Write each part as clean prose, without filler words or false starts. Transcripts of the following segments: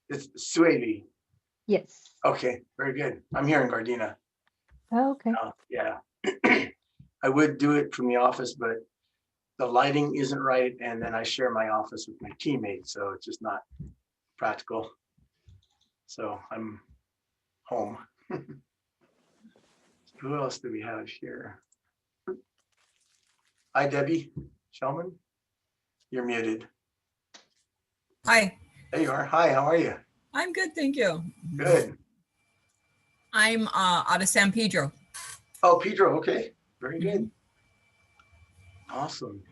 It's Sueli. Yes. Okay, very good. I'm here in Gardena. Oh, okay. Yeah. I would do it from the office, but the lighting isn't right. And then I share my office with my teammates, so it's just not practical. So I'm home. Who else do we have here? Hi, Debbie Shellman. You're muted. Hi, There you are. Hi, how are you? I'm good, thank you. Good. I'm out of San Pedro. Oh, Pedro, okay. Very good. Mhm. Awesome.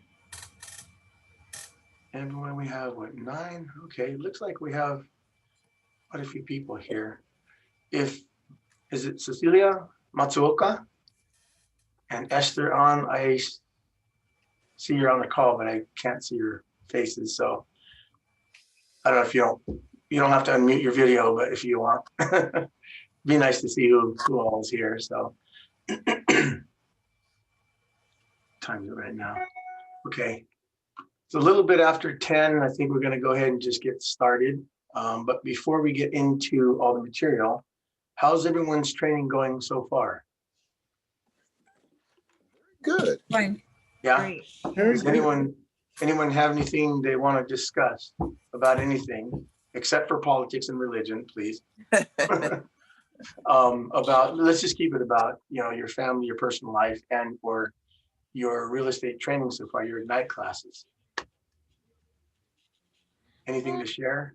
And when we have, what, 9? Okay, looks like we have quite a few people here. Is it Cecilia Matsuoka and Esther on? I see you're on the call, but I can't see your faces. So I don't know if you don't have to unmute your video, but if you want, be nice to see who all is here. So time's it right now. Okay. It's a little bit after 10. I think we're going to go ahead and just get started. But before we get into all the material, how's everyone's training going so far? Good. Fine. Yeah. Great. Does anyone have anything they want to discuss about anything except for politics and religion, please? Let's just keep it about, your family, your personal life, and or your real estate training so far, your Ignite classes. Anything to share?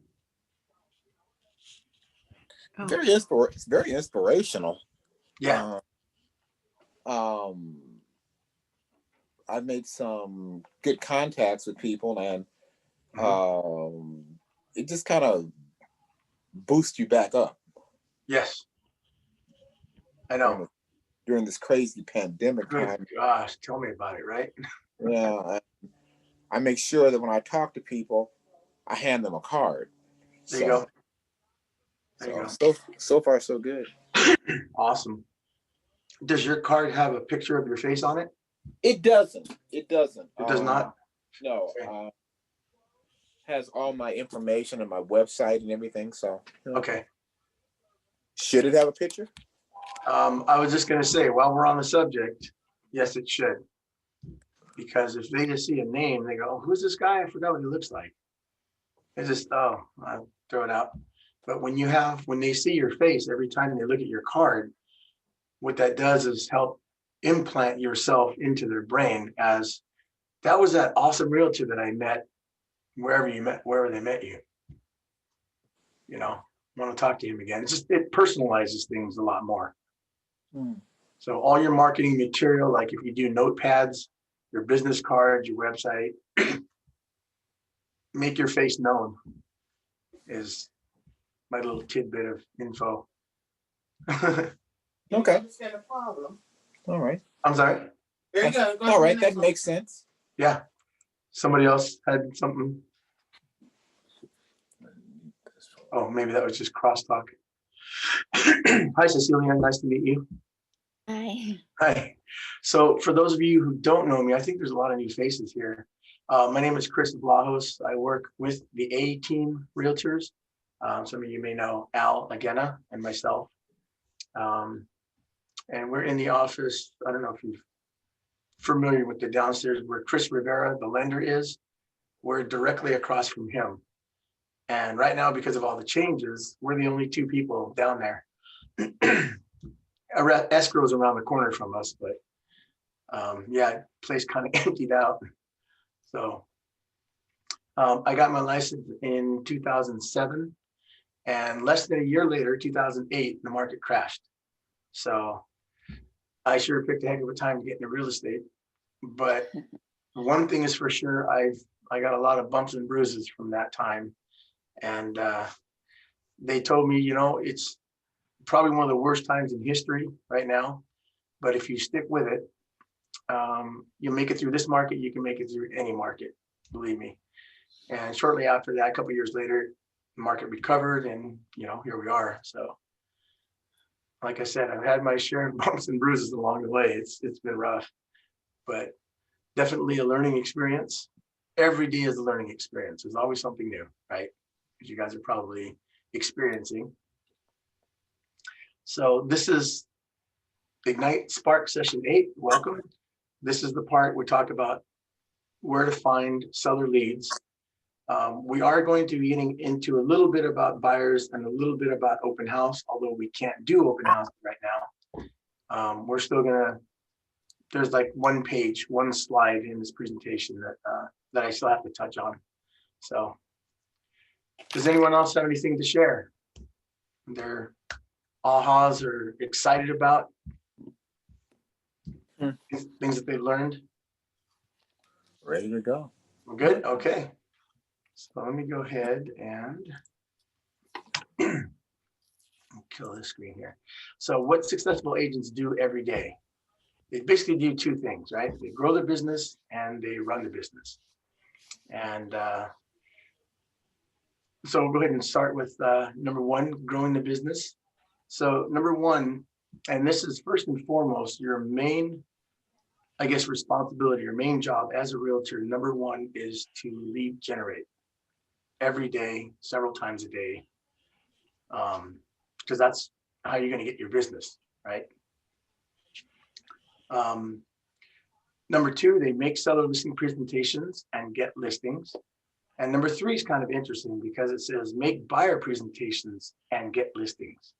It's very inspirational. Yeah. I've made some good contacts with people, and it just kind of boosts you back up. Yes. I know. During this crazy pandemic time. Gosh, tell me about it, right? Yeah. I make sure that when I talk to people, I hand them a card. There you go. So far, so good. Awesome. Does your card have a picture of your face on it? It doesn't. It does not? No. Okay. Has all my information and my website and everything. So. Okay. Should it have a picture? I was just going to say, while we're on the subject, yes, it should. Because if they just see a name, they go, oh, who's this guy? I forgot what he looks like. It's just, I'll throw it out. But when they see your face every time they look at your card, what that does is help implant yourself into their brain as that was that awesome realtor that I met wherever they met you. Want to talk to him again. It personalizes things a lot more. So all your marketing material, like if you do notepads, your business cards, your website, make your face known is my little tidbit of info. Okay. Understand the problem. All right. I'm sorry. There you go. All right, that makes sense. Yeah. Somebody else had something. Oh, maybe that was just crosstalk. Hi, Cecilia. Nice to meet you. Hi. Hi. So for those of you who don't know me, I think there's a lot of new faces here. My name is Chris Vlahos. I work with the A-Team Realtors. Some of you may know Al Agena and myself. And we're in the office. I don't know if you're familiar with the downstairs where Chris Rivera, the lender, is. We're directly across from him. And right now, because of all the changes, we're the only 2 people down there. Escrow's around the corner from us, but place kind of emptied out. So I got my license in 2007, and less than a year later, 2008, the market crashed. So I sure picked a heck of a time to get into real estate. But one thing is for sure, I got a lot of bumps and bruises from that time. And they told me, it's probably one of the worst times in history right now. But if you stick with it, you'll make it through this market. You can make it through any market, believe me. And shortly after that, a couple of years later, the market recovered, and here we are. So, like I said, I've had my share of bumps and bruises along the way. It's been rough, but definitely a learning experience. Every day is a learning experience. There's always something new, right? Because you guys are probably experiencing. So this is Ignite Spark Session 8. Welcome. This is the part we talk about where to find seller leads. We are going to be getting into a little bit about buyers and a little bit about open house, although we can't do open house right now. We're still gonna, there's like one page, one slide in this presentation that I still have to touch on. So does anyone else have anything to share? Their ahas or excited about things that they learned? Ready to go. We're good? Okay. So let me go ahead and kill this screen here. So what successful agents do every day? They basically do two things, right? They grow their business and they run the business. And so we'll go ahead and start with number one, growing the business. So number one, and this is first and foremost, your main, I guess, responsibility, your main job as a realtor, number one is to lead generate every day, several times a day, because that's how you're going to get your business, right? Number two, they make seller listing presentations and get listings. And number three is kind of interesting because it says make buyer presentations and get listings.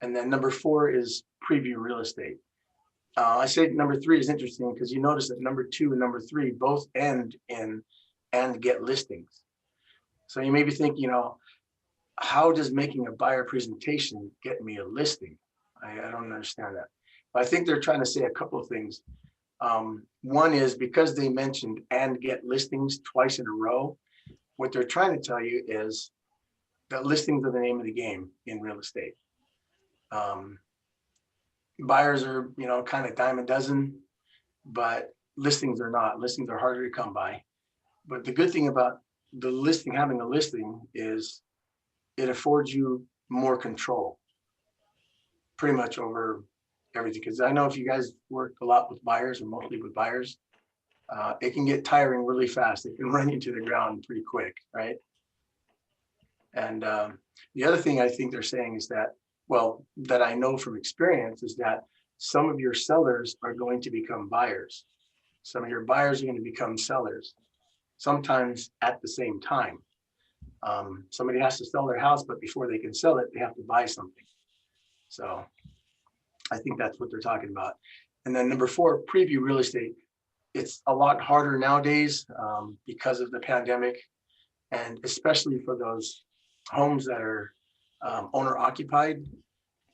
And then number four is preview real estate. I say number three is interesting because you notice that number two and number three both end in and get listings. So you may be thinking, you know, how does making a buyer presentation get me a listing? I don't understand that. But I think they're trying to say a couple of things. One is because they mentioned and get listings twice in a row, what they're trying to tell you is that listings are the name of the game in real estate. Buyers are, you know, kind of dime a dozen, but listings are not. Listings are harder to come by. But the good thing about the listing, having a listing, is it affords you more control pretty much over everything. Because I know if you guys work a lot with buyers or mostly with buyers, it can get tiring really fast. It can run you to the ground pretty quick, right? And the other thing I think they're saying is that, well, that I know from experience is that some of your sellers are going to become buyers. Some of your buyers are going to become sellers, sometimes at the same time. Somebody has to sell their house, but before they can sell it, they have to buy something. So I think that's what they're talking about. And then number four, preview real estate. It's a lot harder nowadays because of the pandemic, and especially for those homes that are owner occupied.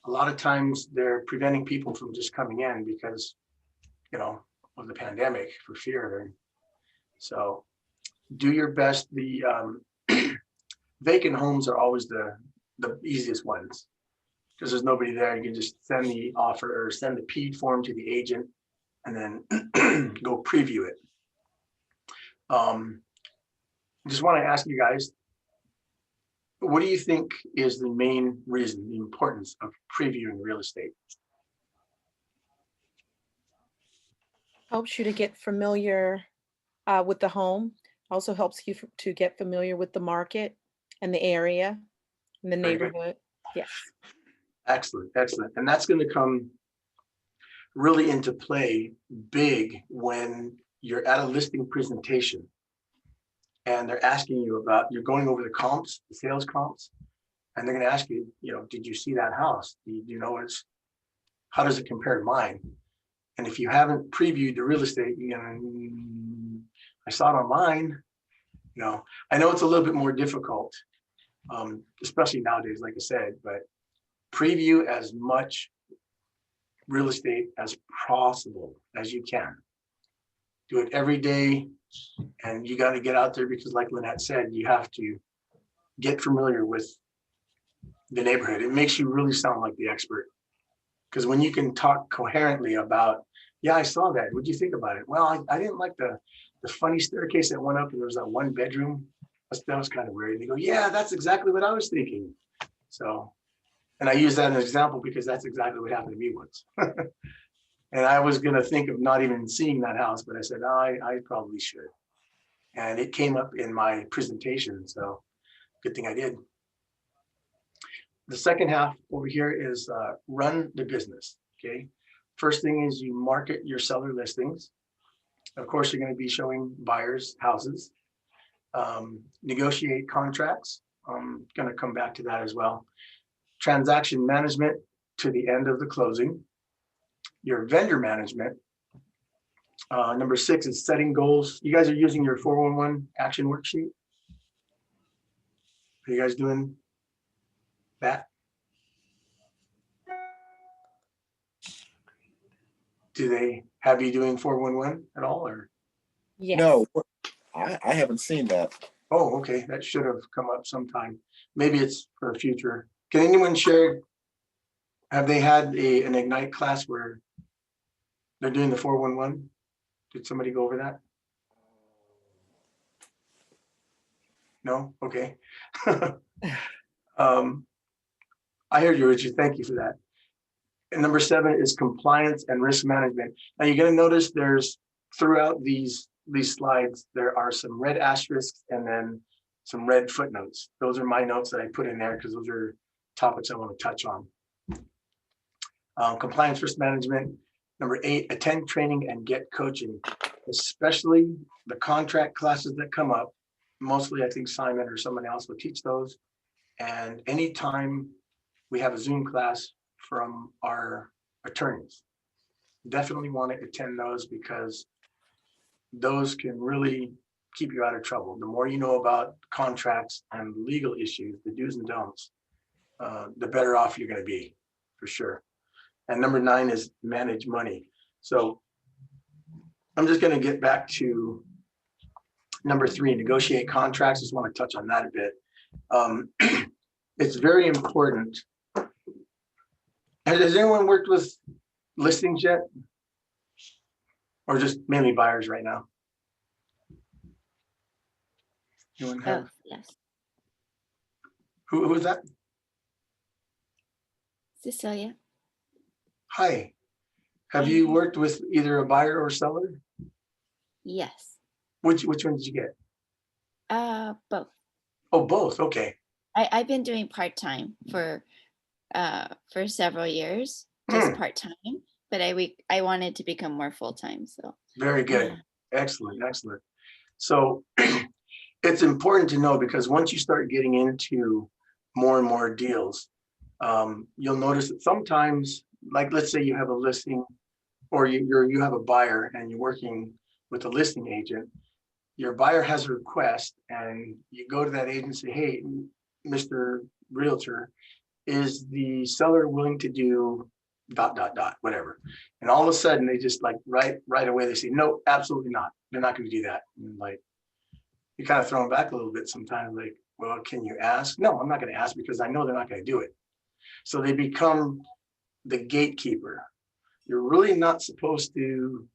A lot of times they're preventing people from just coming in because, you know, of the pandemic for fear. So do your best. The vacant homes are always the easiest ones because there's nobody there. You can just send the offer or send the PED form to the agent and then go preview it. Just want to ask you guys, what do you think is the main reason, the importance of previewing real estate? Helps you to get familiar with the home. Also helps you to get familiar with the market and the area and the Very good. neighborhood. Yes. Excellent, excellent. And that's going to come really into play big when you're at a listing presentation and they're asking you about, you're going over the comps, the sales comps, and they're going to ask you, you know, did you see that house? Do you know how does it compare to mine? And if you haven't previewed the real estate, you know, I saw it online. You know, I know it's a little bit more difficult, especially nowadays, like I said, but preview as much real estate as possible as you can. Do it every day, and you got to get out there because, like Lynette said, you have to get familiar with the neighborhood. It makes you really sound like the expert. Because when you can talk coherently about, yeah, I saw that. What'd you think about it? Well, I didn't like the funny staircase that went up and there was that one bedroom. That was kind of weird. And they go, yeah, that's exactly what I was thinking. So, and I use that as an example because that's exactly what happened to me once. And I was going to think of not even seeing that house, but I said, oh, I probably should. And it came up in my presentation. So good thing I did. The second half over here is run the business, okay? First thing is you market your seller listings. Of course, you're going to be showing buyers houses. Negotiate contracts. I'm going to come back to that as well. Transaction management to the end of the closing. Your vendor management. Number 6 is setting goals. You guys are using your 411 action worksheet. Are you guys doing that? Do they have you doing 411 at all, or? Yes. No, I haven't seen that. Oh, okay, that should have come up sometime. Maybe it's for the future. Can anyone share? Have they had an Ignite class where they're doing the 411? Did somebody go over that? No? Okay. I heard you, Richard. Thank you for that. And number 7 is compliance and risk management. Now you're going to notice there's throughout these slides, there are some red asterisks and then some red footnotes. Those are my notes that I put in there because those are topics I want to touch on. Compliance risk management. Number 8, attend training and get coaching, especially the contract classes that come up. Mostly, I think Simon or someone else will teach those. And anytime we have a Zoom class from our attorneys, definitely want to attend those because those can really keep you out of trouble. The more you know about contracts and legal issues, the do's and don'ts, the better off you're going to be, for sure. And number 9 is manage money. So I'm just going to get back to number 3, negotiate contracts. Just want to touch on that a bit. It's very important. Has anyone worked with listings yet? Or just mainly buyers right now? Anyone have? Both, yes. Who was that? Cecilia? Hi. Have you worked with either a buyer or seller? Yes. Which one did you get? Both. Oh, both. Okay. I've been doing part-time for several years, just Hmm. part-time, but I wanted to become more full-time, so. Very good. Excellent. Excellent. So it's important to know because once you start getting into more and more deals, you'll notice that sometimes, like let's say you have a listing or you have a buyer and you're working with a listing agent, your buyer has a request and you go to that agent and say, hey, Mr. Realtor, is the seller willing to do ... whatever. And all of a sudden they just like right away they say, no, absolutely not. They're not going to do that. And like, you kind of throw them back a little bit sometimes, like, well, can you ask? No, I'm not going to ask because I know they're not going to do it. So they become the gatekeeper. You're really not supposed to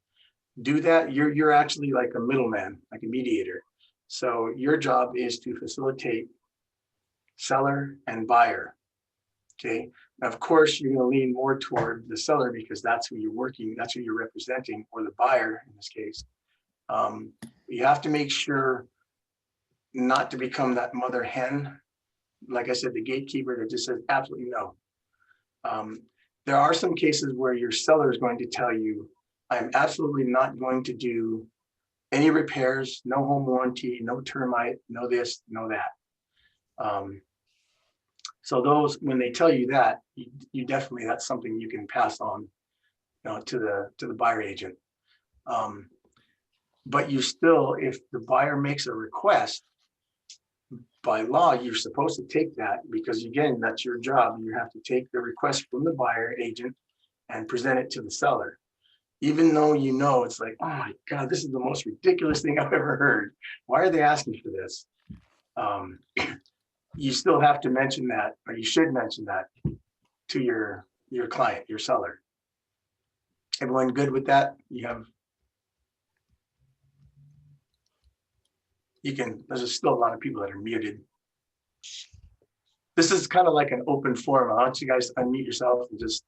do that. You're actually like a middleman, like a mediator. So your job is to facilitate seller and buyer. Okay. Now, of course, you're going to lean more toward the seller because that's who you're working, that's who you're representing, or the buyer in this case. You have to make sure not to become that mother hen. Like I said, the gatekeeper that just says absolutely no. There are some cases where your seller is going to tell you, I'm absolutely not going to do any repairs, no home warranty, no termite, no this, no that. So those, when they tell you that, you definitely, that's something you can pass on, to the buyer agent. But you still, if the buyer makes a request, by law, you're supposed to take that because again, that's your job. You have to take the request from the buyer agent and present it to the seller. Even though it's like, oh my God, this is the most ridiculous thing I've ever heard. Why are they asking for this? You still have to mention that, or you should mention that to your client, your seller. Everyone good with that? There's still a lot of people that are muted. This is kind of like an open forum. I want you guys to unmute yourself and just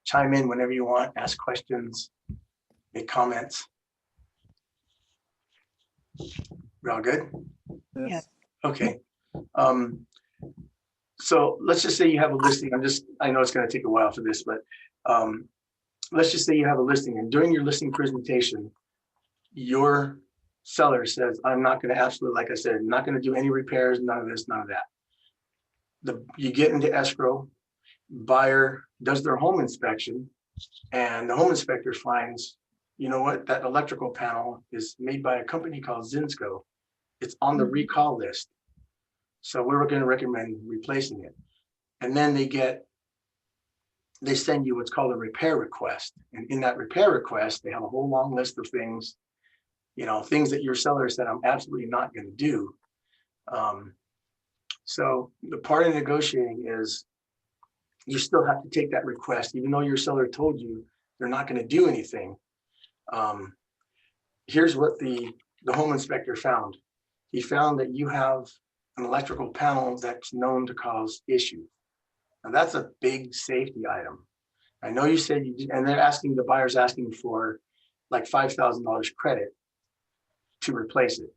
chime in whenever you want, ask questions, make comments. We're all good? Yes. Okay. So let's just say you have a listing. I know it's gonna take a while for this, but let's just say you have a listing, and during your listing presentation, your seller says, I'm not gonna absolutely, like I said, I'm not gonna do any repairs, none of this, none of that. You get into escrow, buyer does their home inspection, and the home inspector finds, you know what, that electrical panel is made by a company called Zinsco. It's on the recall list. So we were gonna recommend replacing it. And then they send you what's called a repair request. And in that repair request, they have a whole long list of things, things that your seller said, I'm absolutely not gonna do. So the part of negotiating is you still have to take that request, even though your seller told you they're not gonna do anything. Here's what the home inspector found. He found that you have an electrical panel that's known to cause issues. Now that's a big safety item. I know you said you did, and the buyer's asking for like $5,000 credit to replace it.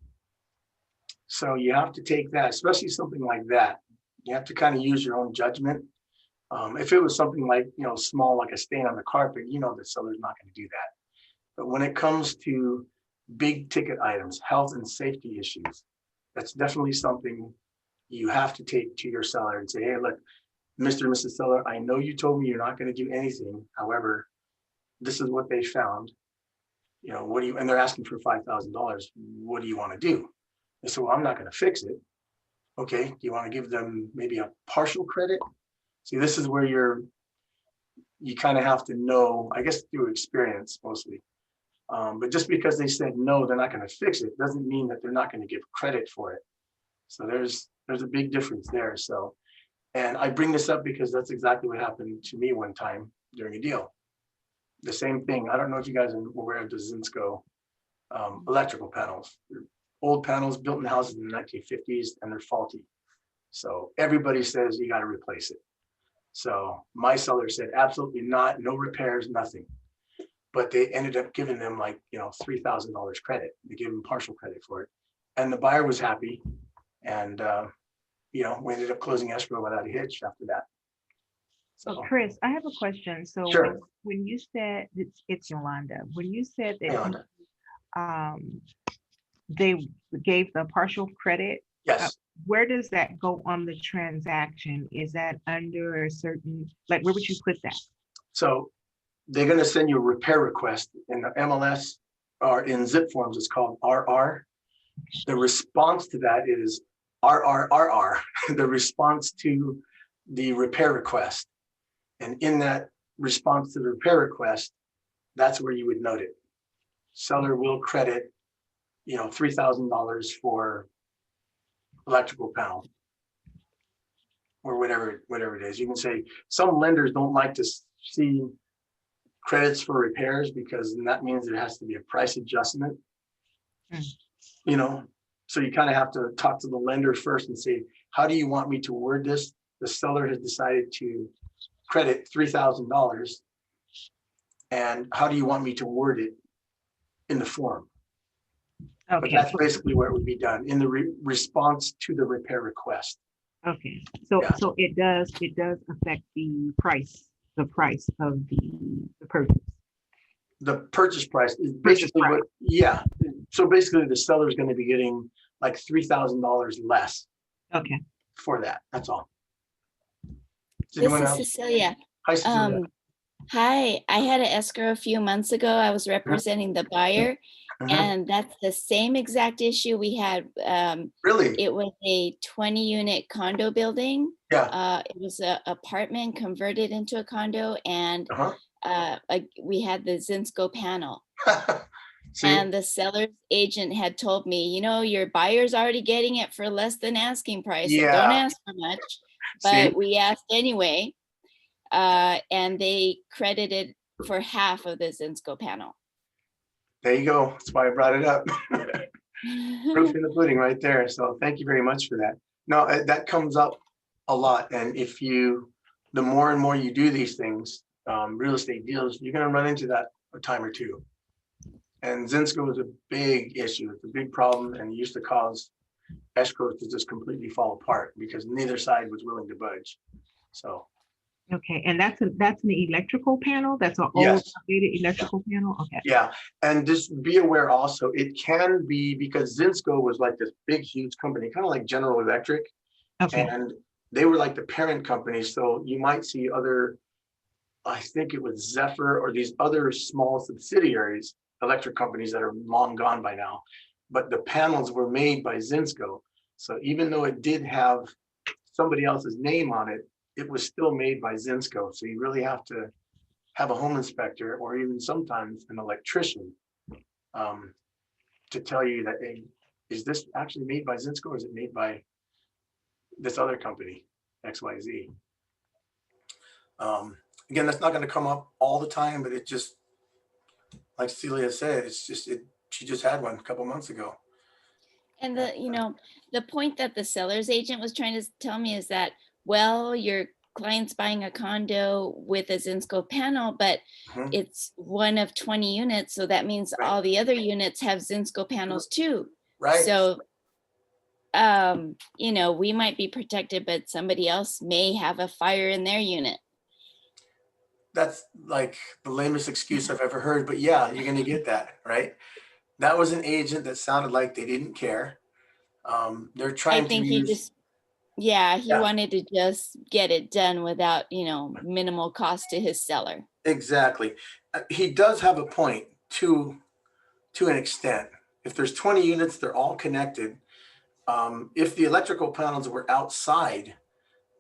So you have to take that, especially something like that. You have to kind of use your own judgment. If it was something like, small, like a stain on the carpet, the seller's not going to do that. But when it comes to big ticket items, health and safety issues, that's definitely something you have to take to your seller and say, hey, look, Mr. and Mrs. Seller, I know you told me you're not going to do anything. However, this is what they found. And they're asking for $5,000. What do you want to do? They said, well, I'm not going to fix it. Okay, do you want to give them maybe a partial credit? See, this is where you kind of have to know, I guess through experience mostly. But just because they said no, they're not going to fix it, doesn't mean that they're not going to give credit for it. So there's a big difference there. So, and I bring this up because that's exactly what happened to me one time during a deal. The same thing. I don't know if you guys are aware of the Zinsco electrical panels. They're old panels built in houses in the 1950s, and they're faulty. So everybody says you got to replace it. So my seller said, absolutely not, no repairs, nothing. But they ended up giving them like, $3,000 credit. They gave them partial credit for it. And the buyer was happy. And, we ended up closing escrow without a hitch after that. So So, Chris, I have a question. So Sure. when you said it's Yolanda, when you said that Yolanda. They gave the partial credit, Yes. where does that go on the transaction? Is that under a certain, like, where would you put that? So they're going to send you a repair request in the MLS or in zip forms. It's called RR. The response to that is RRRR, the response to the repair request. And in that response to the repair request, that's where you would note it. Seller will credit, $3,000 for electrical panel or whatever it is. You can say some lenders don't like to see credits for repairs because that means there has to be a price adjustment. So you kind of have to talk to the lender first and say, how do you want me to word this? The seller has decided to credit $3,000. And how do you want me to word it in the form? But Okay, that's basically where it would be done in the response to the repair request. okay. So Yeah. so it does affect the price of the purchase. The purchase price is Purchase basically price. So basically the seller is going to be getting like $3,000 less Okay. for that. That's all. Does This anyone is else? Cecilia. Hi, Cecilia. Hi, I had an escrow a few months ago. I was representing the buyer, Mhm. and that's the same exact issue we had. Really? It was a 20-unit condo building. Yeah. It was an apartment converted into a condo, and Uh-huh. we had the Zinsco panel. See, And the seller's agent had told me, your buyer's already getting it for less than asking price, so don't Yeah. ask for much. see, But we asked anyway, and they credited for half of the Zinsco panel. there you go. That's why I brought it up. Proof in the pudding right there. So thank you very much for that. No, that comes up a lot. And the more and more you do these things, real estate deals, you're going to run into that a time or two. And Zinsco is a big issue. It's a big problem and it used to cause escrow to just completely fall apart because neither side was willing to budge. So, Okay, and that's an electrical panel? That's an old yes. outdated electrical panel? Okay. Yeah, and just be aware also, it can be because Zinsco was like this big, huge company, kind of like General Electric. Okay. And they were like the parent company. So you might see other, I think it was Zephyr or these other small subsidiaries, electric companies that are long gone by now. But the panels were made by Zinsco. So even though it did have somebody else's name on it, it was still made by Zinsco. So you really have to have a home inspector or even sometimes an electrician to tell you that, hey, is this actually made by Zinsco or is it made by this other company, XYZ? Again, that's not going to come up all the time, but it just, like Celia said, it's just, she just had one a couple months ago. And the point that the seller's agent was trying to tell me is that, well, your client's buying a condo with a Zinsco panel, but Mhm. it's one of 20 units. So that means Right. all the other units have Zinsco panels too. Right. So, we might be protected, but somebody else may have a fire in their unit. That's like the lamest excuse I've ever heard, but yeah, you're going to get that, right? That was an agent that sounded like they didn't care. They're I trying to think he use, just, yeah, he Yeah. wanted to just get it done without, minimal cost to his seller. exactly. He does have a point to an extent. If there's 20 units, they're all connected. If the electrical panels were outside,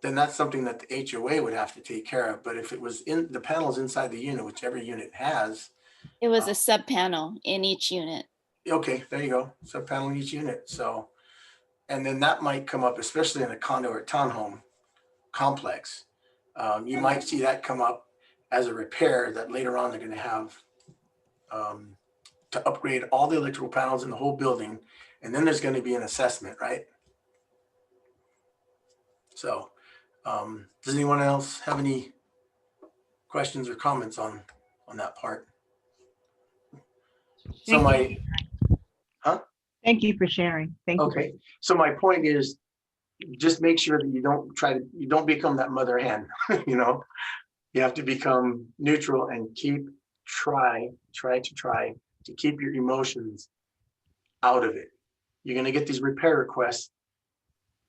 then that's something that the HOA would have to take care of. But if it was in the panels inside the unit, which every unit has, It was a sub panel in each unit. okay, there you go, sub panel in each unit. So, and then that might come up, especially in a condo or townhome complex. You might see that come up as a repair that later on they're going to have to upgrade all the electrical panels in the whole building. And then there's going to be an assessment, right? So, does anyone else have any questions or comments on that part? So Thank you. Huh? Thank you for sharing. Thank you. Okay, so my point is, just make sure that you don't become that mother hen, you have to become neutral and try to keep your emotions out of it. You're gonna get these repair requests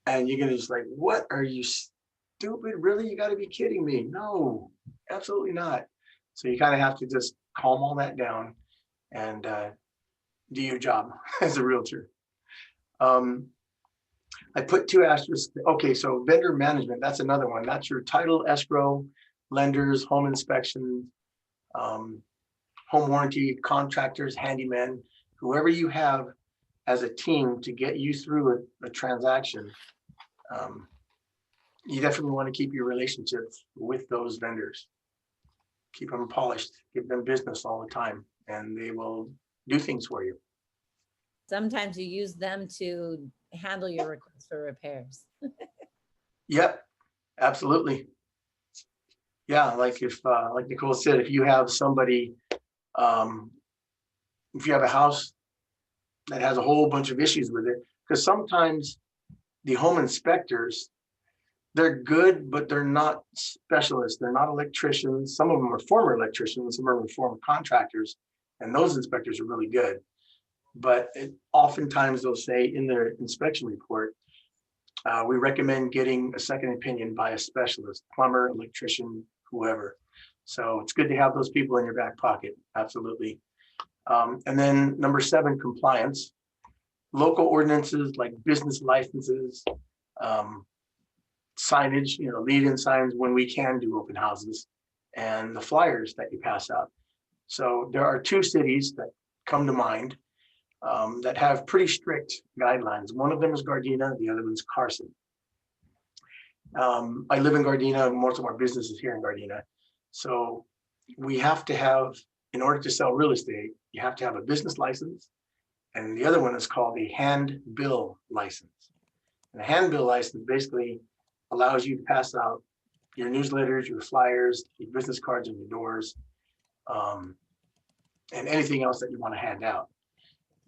and you're gonna just like, what, are you stupid? Really? You gotta be kidding me. No, absolutely not. So you kind of have to just calm all that down and do your job as a realtor. I put 2 asterisks. Okay, so vendor management, that's another one. That's your title, escrow, lenders, home inspection, home warranty, contractors, handymen, whoever you have as a team to get you through a transaction. You definitely want to keep your relationships with those vendors. Keep them polished, give them business all the time, and they will do things for you. Sometimes you use them to handle your requests for repairs. Yep, absolutely. Yeah, like like Nicole said, if you have somebody, if you have a house that has a whole bunch of issues with it, because sometimes the home inspectors, they're good, but they're not specialists. They're not electricians. Some of them are former electricians, some are former contractors, and those inspectors are really good. But oftentimes they'll say in their inspection report, we recommend getting a second opinion by a specialist, plumber, electrician, whoever. So it's good to have those people in your back pocket. Absolutely. And then number 7, compliance. Local ordinances like business licenses, signage, lead-in signs when we can do open houses, and the flyers that you pass out. So there are 2 cities that come to mind that have pretty strict guidelines. One of them is Gardena, the other one's Carson. I live in Gardena, most of our business is here in Gardena. So we have to have, in order to sell real estate, you have to have a business license. And the other one is called a handbill license. And a handbill license basically allows you to pass out your newsletters, your flyers, your business cards on your doors, and anything else that you want to hand out.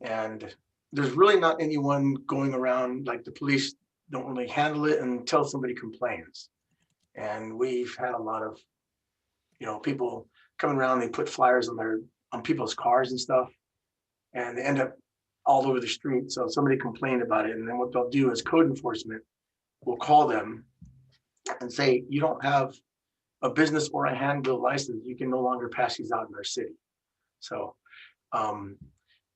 And there's really not anyone going around, like the police don't really handle it until somebody complains. And we've had a lot of, people coming around, they put flyers on people's cars and stuff. And they end up all over the street. So somebody complained about it. And then what they'll do is code enforcement will call them and say, you don't have a business or a handbill license. You can no longer pass these out in our city. So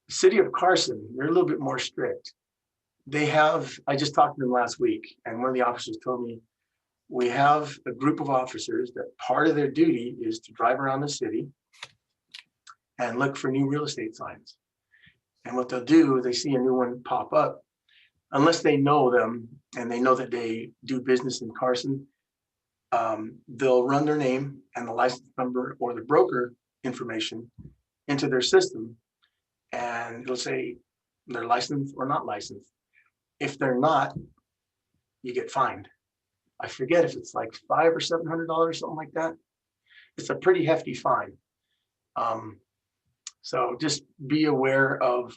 city of Carson, they're a little bit more strict. I just talked to them last week, and one of the officers told me, we have a group of officers that part of their duty is to drive around the city and look for new real estate signs. And what they'll do, they see a new one pop up, unless they know them and they know that they do business in Carson, they'll run their name and the license number or the broker information into their system, and it'll say they're licensed or not licensed. If they're not, you get fined. I forget if it's like $500 or $700, something like that. It's a pretty hefty fine. So just be aware of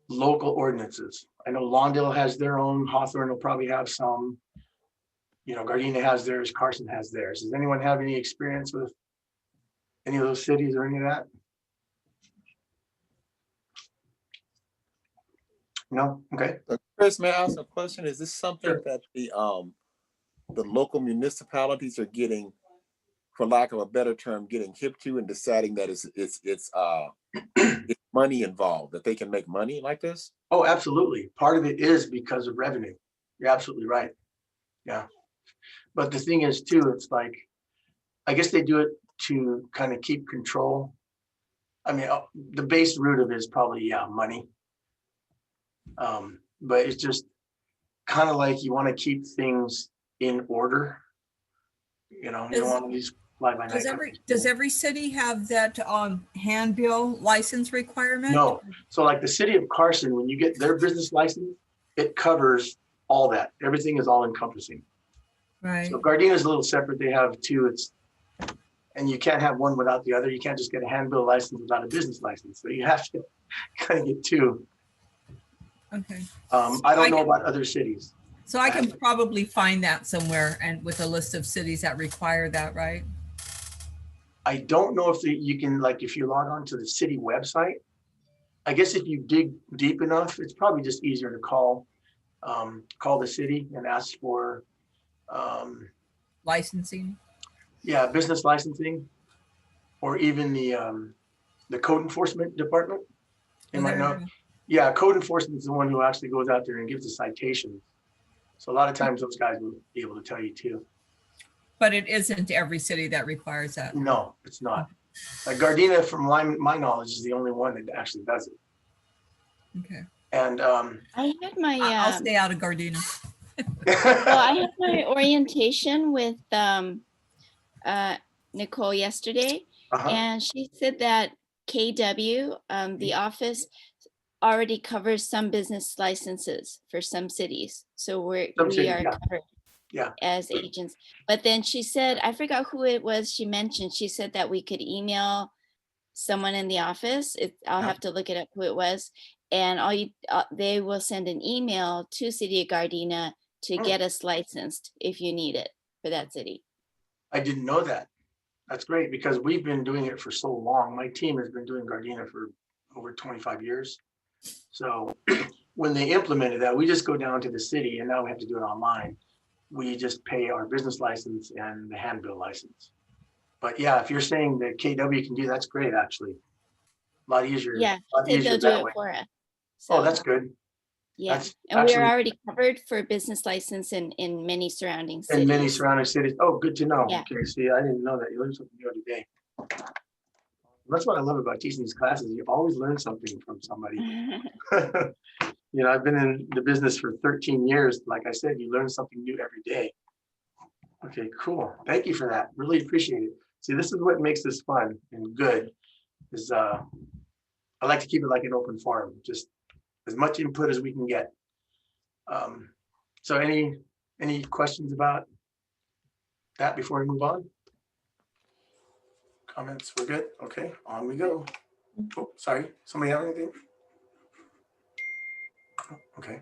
local ordinances. I know Lawndale has their own, Hawthorne will probably have some, Gardena has theirs, Carson has theirs. Does anyone have any experience with any of those cities or any of that? No? Okay. Chris, may I ask a question? Is this something Sure. that the local municipalities are getting, for lack of a better term, getting hip to and deciding that it's money involved, that they can make money like this? Oh, absolutely. Part of it is because of revenue. You're absolutely right. Yeah. But the thing is too, it's like, I guess they do it to kind of keep control. I mean, the base root of it is probably, money. But it's just kind of like you want to keep things in order. You don't want to just fly by night. Does every city have that handbill license requirement? No. So like the city of Carson, when you get their business license, it covers all that. Everything is all encompassing. Right. So Gardena is a little separate. They have two. And you can't have one without the other. You can't just get a handbill license without a business license. So you have to kind of get two. Okay. I don't know about other cities. So I can probably find that somewhere and with a list of cities that require that, right? I don't know if you can, like, if you log on to the city website, I guess if you dig deep enough, it's probably just easier to call the city and ask for Licensing. yeah, business licensing, or even the code enforcement department. They might know. Yeah, code enforcement is the one who actually goes out there and gives the citations. So a lot of times those guys will be able to tell you too. But it isn't every city that requires that. No, it's not. Like Gardena, from my knowledge, is the only one that actually does it. Okay. And I had my I'll stay out of Gardena. well, I had my orientation with Nicole yesterday, and she said that KW, the office, already covers some business licenses for some cities. So we are covered as agents. But then she said, I forgot who it was she mentioned. She said that we could email someone in the office. I'll have to look it up who it was. And they will send an email to City of Gardena to get us licensed if you need it for that city. I didn't know that. That's great because we've been doing it for so long. My team has been doing Gardena for over 25 years. So when they implemented that, we just go down to the city and now we have to do it online. We just pay our business license and the handbill license. But yeah, if you're saying that KW can do, that's great, actually. A lot easier. Yeah, they'll do it for us. So, oh, that's good. Yeah, That's and we are already covered for business license in many surrounding cities. In many surrounding cities. Oh, good to know. Yeah. Okay, see, I didn't know that. You learned something new every day. That's what I love about teaching these classes. You always learn something from somebody. I've been in the business for 13 years. Like I said, you learn something new every day. Okay, cool. Thank you for that. Really appreciate it. See, this is what makes this fun and good. Is I like to keep it like an open forum, just as much input as we can get. So any questions about that before we move on? Comments, we're good? Okay, on we go. Oh, sorry, somebody have anything? Okay.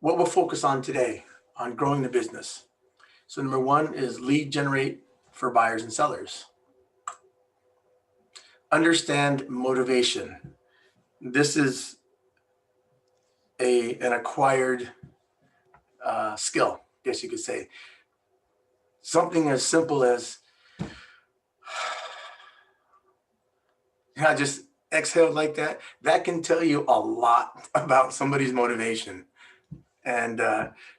What we'll focus on today on growing the business. So number one is lead generate for buyers and sellers. Understand motivation. This is an acquired skill, I guess you could say. Something as simple as, I just exhaled like that. That can tell you a lot about somebody's motivation. And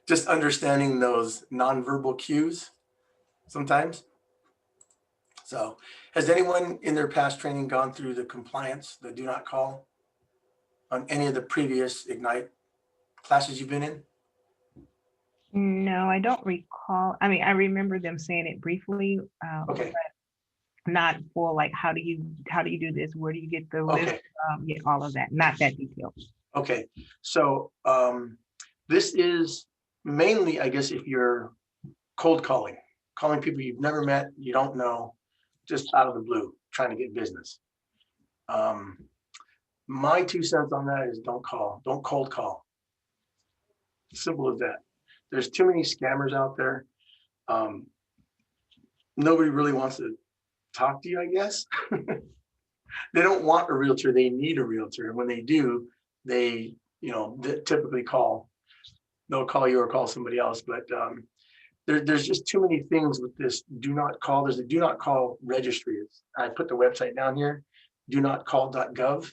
just understanding those nonverbal cues sometimes. So has anyone in their past training gone through the compliance, the do not call on any of the previous Ignite classes you've been in? No, I don't recall. I mean, I remember them saying it briefly. Okay. But not for like, how do you do this? Where do you get the list? Okay. Yeah, all of that, not that detailed. Okay. So this is mainly, I guess, if you're cold calling people you've never met, you don't know, just out of the blue, trying to get business. My 2 cents on that is don't cold call. Simple as that. There's too many scammers out there. Nobody really wants to talk to you, I guess. They don't want a realtor, they need a realtor. And when they do, they typically they'll call you or call somebody else. But there's just too many things with this do not call. There's a do not call registry. I put the website down here, donotcall.gov.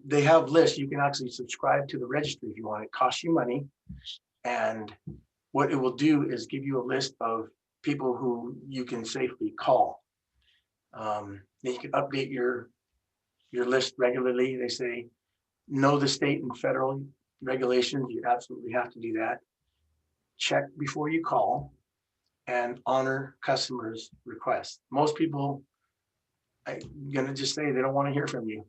They have lists. You can actually subscribe to the registry if you want. It costs you money. And what it will do is give you a list of people who you can safely call. Then you can update your list regularly. They say, know the state and federal regulations. You absolutely have to do that. Check before you call and honor customers' requests. Most people, I'm gonna just say, they don't want to hear from you.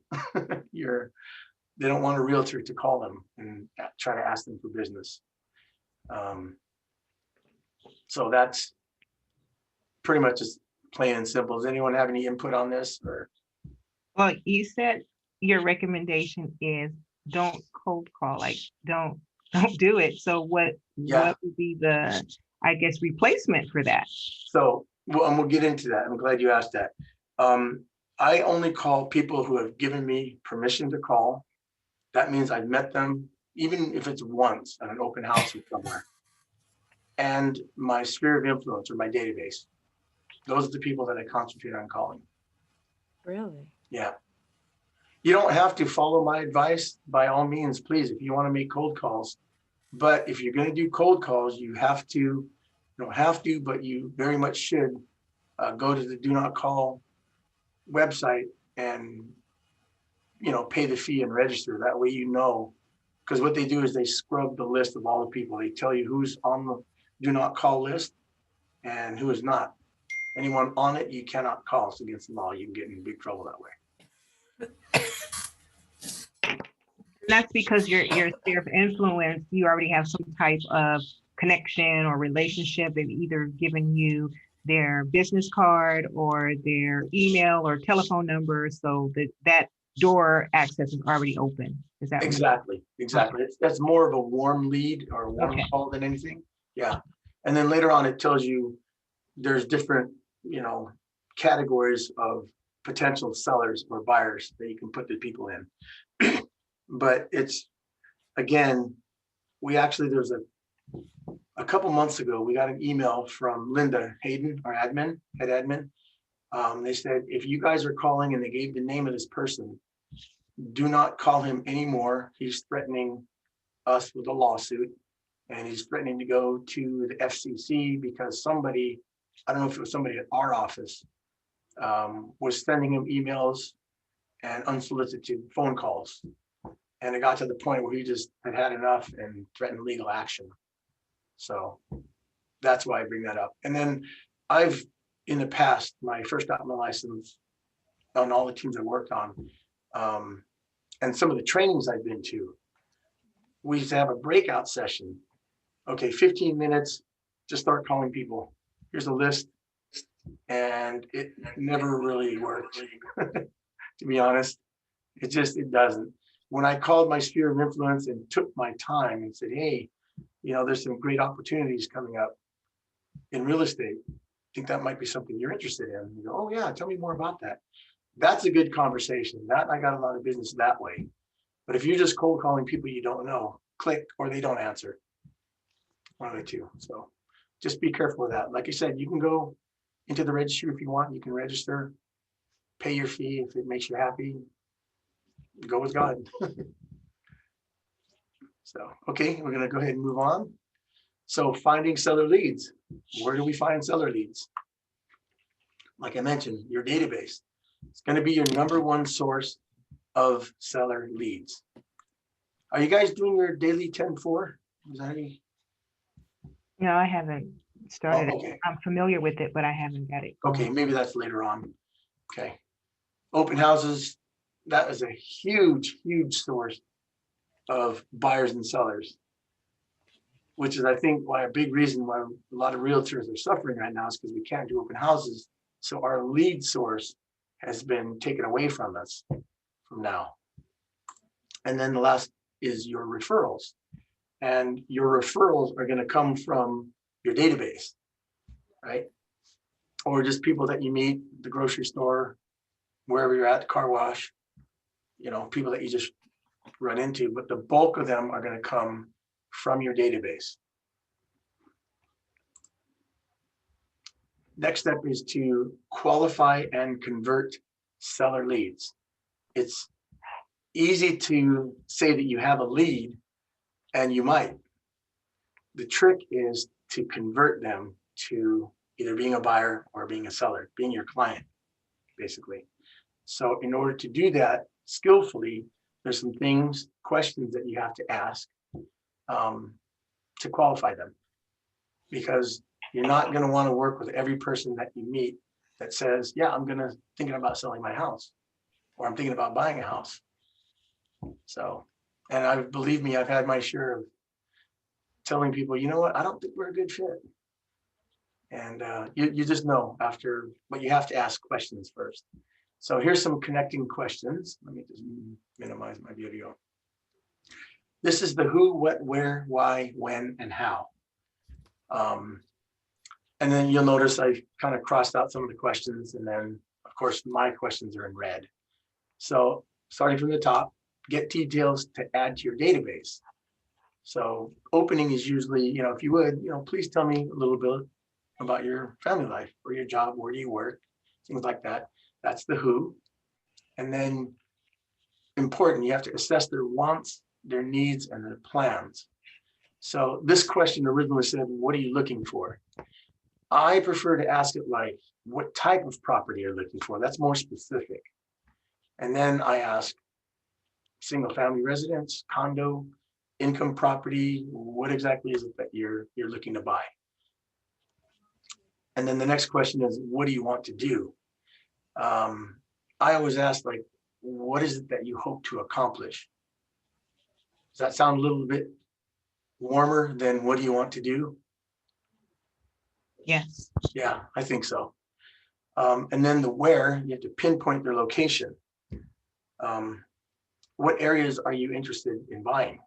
They don't want a realtor to call them and try to ask them for business. So that's pretty much just plain and simple. Does anyone have any input on this? Or Well, you said your recommendation is don't cold call, like don't do it. So what would be the, I guess, replacement for that? So we'll get into that. I'm glad you asked that. I only call people who have given me permission to call. That means I've met them, even if it's once at an open house or somewhere. And my sphere of influence or my database. Those are the people that I concentrate on calling. Really? Yeah. You don't have to follow my advice by all means, please, if you want to make cold calls. But if you're going to do cold calls, you don't have to, but you very much should go to the do not call website and pay the fee and register. That way because what they do is they scrub the list of all the people. They tell you who's on the do not call list and who is not. Anyone on it, you cannot call. It's against the law. You can get in big trouble that way. That's because your sphere of influence, you already have some type of connection or relationship. They've either given you their business card or their email or telephone number, so that door access is already open. Is that exactly? Okay. That's more of a warm lead or a warm call than anything. Yeah. And then later on, it tells you there's different, categories of potential sellers or buyers that you can put the people in. But it's, again, there's a couple months ago, we got an email from Linda Hayden, our head admin. They said, if you guys are calling, and they gave the name of this person, do not call him anymore. He's threatening us with a lawsuit, and he's threatening to go to the FCC because somebody, I don't know if it was somebody at our office, was sending him emails and unsolicited phone calls. And it got to the point where he just had enough and threatened legal action. So that's why I bring that up. And then in the past, my first got my license on all the teams I worked on, and some of the trainings I've been to, we used to have a breakout session. Okay, 15 minutes, just start calling people. Here's a list. And it never really worked, to be honest. It doesn't. When I called my sphere of influence and took my time and said, hey, there's some great opportunities coming up in real estate. I think that might be something you're interested in. You go, oh yeah, tell me more about that. That's a good conversation. That I got a lot of business that way. But if you're just cold calling people you don't know, click or they don't answer. One of the two. So just be careful with that. Like I said, you can go into the registry if you want. You can register, pay your fee if it makes you happy. Go with God. So, okay, we're gonna go ahead and move on. So finding seller leads. Where do we find seller leads? Like I mentioned, your database. It's gonna be your number one source of seller leads. Are you guys doing your daily 10-4? Is that any? No, I haven't started it. Okay. I'm familiar with it, but I haven't got it. Okay, maybe that's later on. Okay. Open houses, that is a huge, huge source of buyers and sellers, which is, I think, why a big reason why a lot of realtors are suffering right now is because we can't do open houses. So our lead source has been taken away from us from now. And then the last is your referrals. And your referrals are going to come from your database, right? Or just people that you meet, the grocery store, wherever you're at, the car wash, people that you just run into, but the bulk of them are going to come from your database. Next step is to qualify and convert seller leads. It's easy to say that you have a lead, and you might. The trick is to convert them to either being a buyer or being a seller, being your client, basically. So in order to do that skillfully, there's some questions that you have to ask to qualify them, because you're not going to want to work with every person that you meet that says, yeah, I'm thinking about selling my house, or I'm thinking about buying a house. So, and believe me, I've had my share of telling people, you know what, I don't think we're a good fit. And you just know after, but you have to ask questions first. So here's some connecting questions. Let me just minimize my video. This is the who, what, where, why, when, and how. And then you'll notice I kind of crossed out some of the questions, and then of course my questions are in red. So starting from the top, get details to add to your database. So opening is usually, if you would, please tell me a little bit about your family life or your job, where do you work, things like that. That's the who. And then important, you have to assess their wants, their needs, and their plans. So this question originally said, what are you looking for? I prefer to ask it like, what type of property are you looking for? That's more specific. And then I ask, single family residence, condo, income property, what exactly is it that you're looking to buy? And then the next question is, what do you want to do? I always ask, like, what is it that you hope to accomplish? Does that sound a little bit warmer than what do you want to do? Yes. Yeah, I think so. And then the where, you have to pinpoint their location. What areas are you interested in buying?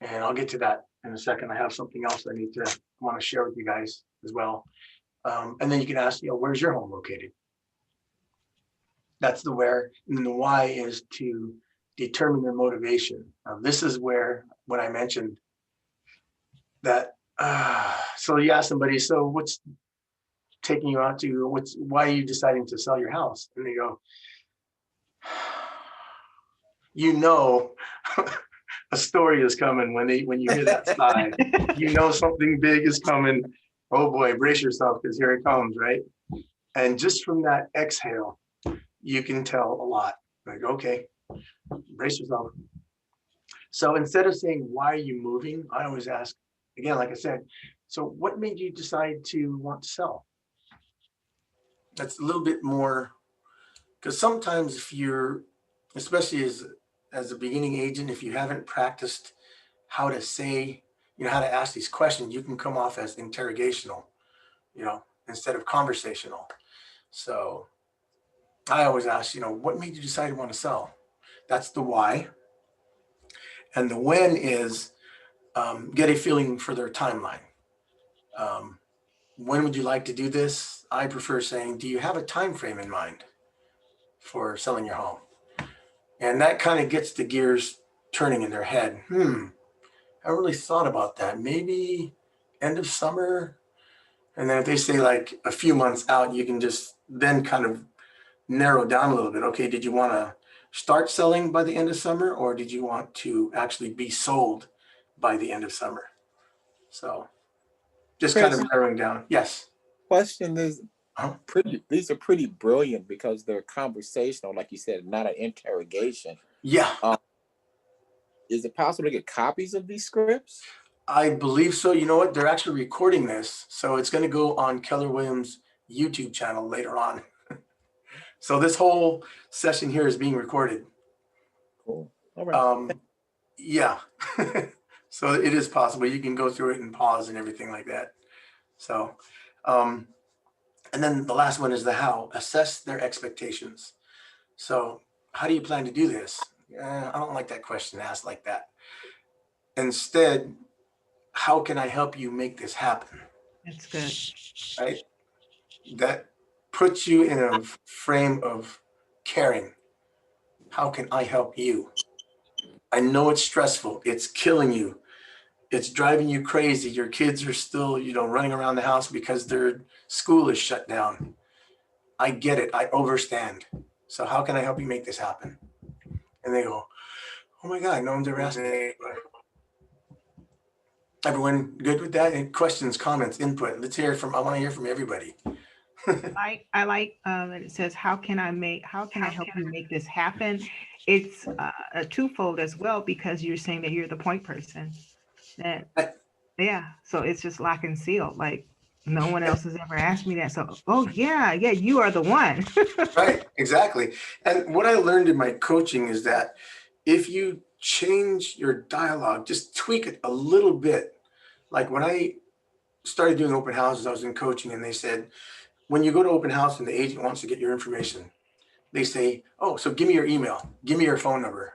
And I'll get to that in a second. I have something else I want to share with you guys as well. And then you can ask, where's your home located? That's the where. And then the why is to determine their motivation. Now, this is where, when I mentioned that, so you ask somebody, so what's taking you out to, why are you deciding to sell your house? And they go, a story is coming when you hear that sigh. Something big is coming. Oh boy, brace yourself, because here it comes, right? And just from that exhale, you can tell a lot. Like, okay, brace yourself. So instead of saying, why are you moving? I always ask, again, like I said, so what made you decide to want to sell? That's a little bit more, because sometimes if you're, especially as a beginning agent, if you haven't practiced how to say, how to ask these questions, you can come off as interrogational, instead of conversational. So I always ask, what made you decide to want to sell? That's the why. And the when is get a feeling for their timeline. When would you like to do this? I prefer saying, do you have a time frame in mind for selling your home? And that kind of gets the gears turning in their head. I really thought about that. Maybe end of summer. And then if they say like a few months out, you can just then kind of narrow down a little bit. Okay, did you want to start selling by the end of summer, or did you want to actually be sold by the end of summer? So just kind of Chris, narrowing down. Yes. question is Huh? these are pretty brilliant because they're conversational, like you said, not an interrogation. Yeah, Is it possible to get copies of these scripts? I believe so. You know what? They're actually recording this. So it's going to go on Keller Williams' YouTube channel later on. So this whole session here is being recorded. Cool. All right. Yeah. So it is possible. You can go through it and pause and everything like that. So, and then the last one is the how. Assess their expectations. So how do you plan to do this? I don't like that question asked like that. Instead, how can I help you make this happen? That's good. Right? That puts you in a frame of caring. How can I help you? I know it's stressful. It's killing you. It's driving you crazy. Your kids are still, running around the house because their school is shut down. I get it. I overstand. So how can I help you make this happen? And they go, oh my God, no one's ever asked me. Everyone good with that? Any questions, comments, input? I want to hear from everybody. I like that it says, how can I help you make this happen? It's a twofold as well, because you're saying that you're the point person. Yeah, so it's just lock and seal. Like no one else has ever asked me that. So, oh yeah, you are the one. Right, exactly. And what I learned in my coaching is that if you change your dialogue, just tweak it a little bit. Like when I started doing open houses, I was in coaching and they said, when you go to open house and the agent wants to get your information, they say, oh, so give me your email, give me your phone number,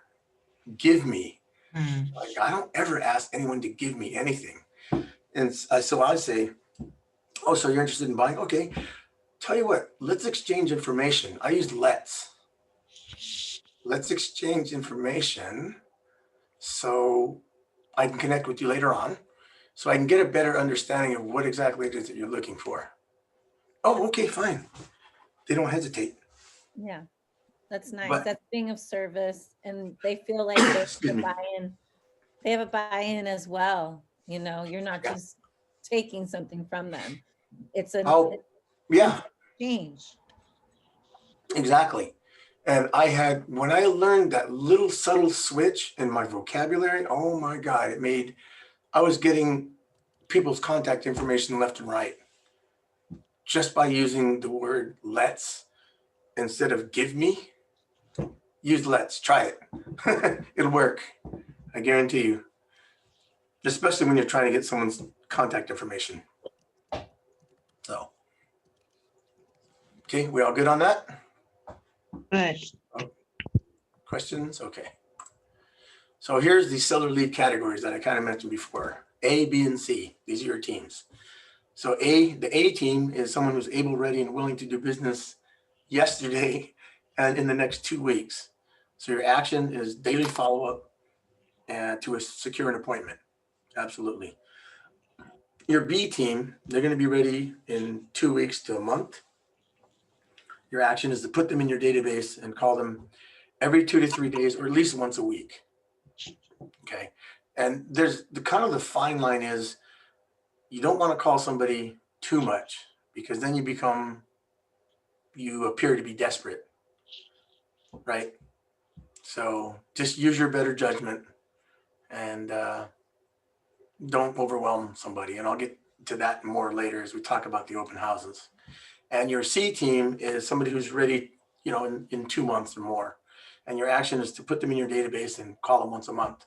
give me. Like, I don't ever ask anyone to give me anything. And so I say, oh, so you're interested in buying? Okay, tell you what, let's exchange information. I use let's. Let's exchange information so I can connect with you later on, so I can get a better understanding of what exactly it is that you're looking for. Oh, okay, fine. They don't hesitate. Yeah, that's nice. But- That's being of service, and they feel like they Excuse have a me. buy-in. They have a buy-in as well. You're not Yeah. just taking something from them. It's an Oh, yeah, exchange. exactly. And when I learned that little subtle switch in my vocabulary, oh my God, I was getting people's contact information left and right just by using the word let's instead of give me. Use let's, try it. It'll work. I guarantee you. Especially when you're trying to get someone's contact information. So, okay, we all good on that? Good. Questions? Okay. So here's the seller lead categories that I kind of mentioned before. A, B, and C. These are your teams. So the A team is someone who's able, ready, and willing to do business yesterday and in the next 2 weeks. So your action is daily follow-up and to secure an appointment. Absolutely. Your B team, they're going to be ready in 2 weeks to a month. Your action is to put them in your database and call them every 2 to 3 days, or at least once a week. Okay. And there's the fine line is you don't want to call somebody too much, because then you appear to be desperate. Right. So just use your better judgment and don't overwhelm somebody. And I'll get to that more later as we talk about the open houses. And your C team is somebody who's ready, in 2 months or more. And your action is to put them in your database and call them once a month.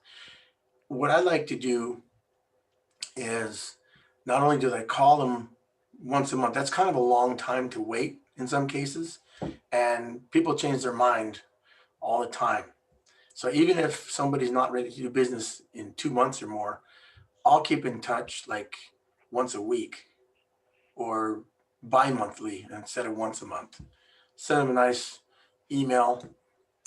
What I like to do is not only do I call them once a month, that's kind of a long time to wait in some cases. And people change their mind all the time. So even if somebody's not ready to do business in 2 months or more, I'll keep in touch like once a week or bi-monthly instead of once a month. Send them a nice email,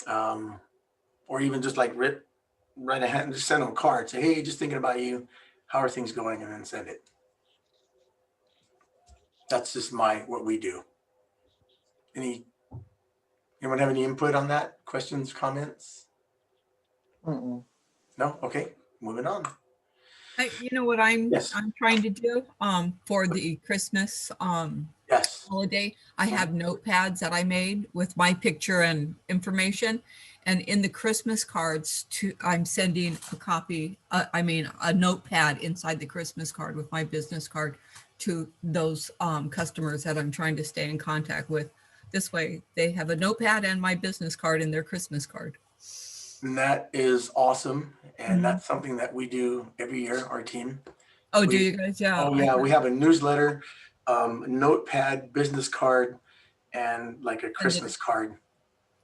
or even just like write a hand, just send them a card. Say, hey, just thinking about you. How are things going? And then send it. That's just what we do. Anyone have any input on that? Questions, comments? No? Okay, moving on. You know what I'm Yes. trying to do for the Christmas Yes. holiday? I have notepads that I made with my picture and information. And in the Christmas cards I'm sending a copy, a notepad inside the Christmas card with my business card to those customers that I'm trying to stay in contact with. This way they have a notepad and my business card in their Christmas card. And that is awesome. And that's something that we do every year, our team. Oh, do you guys? Yeah. Oh yeah, we have a newsletter, notepad, business card, and like a Christmas card.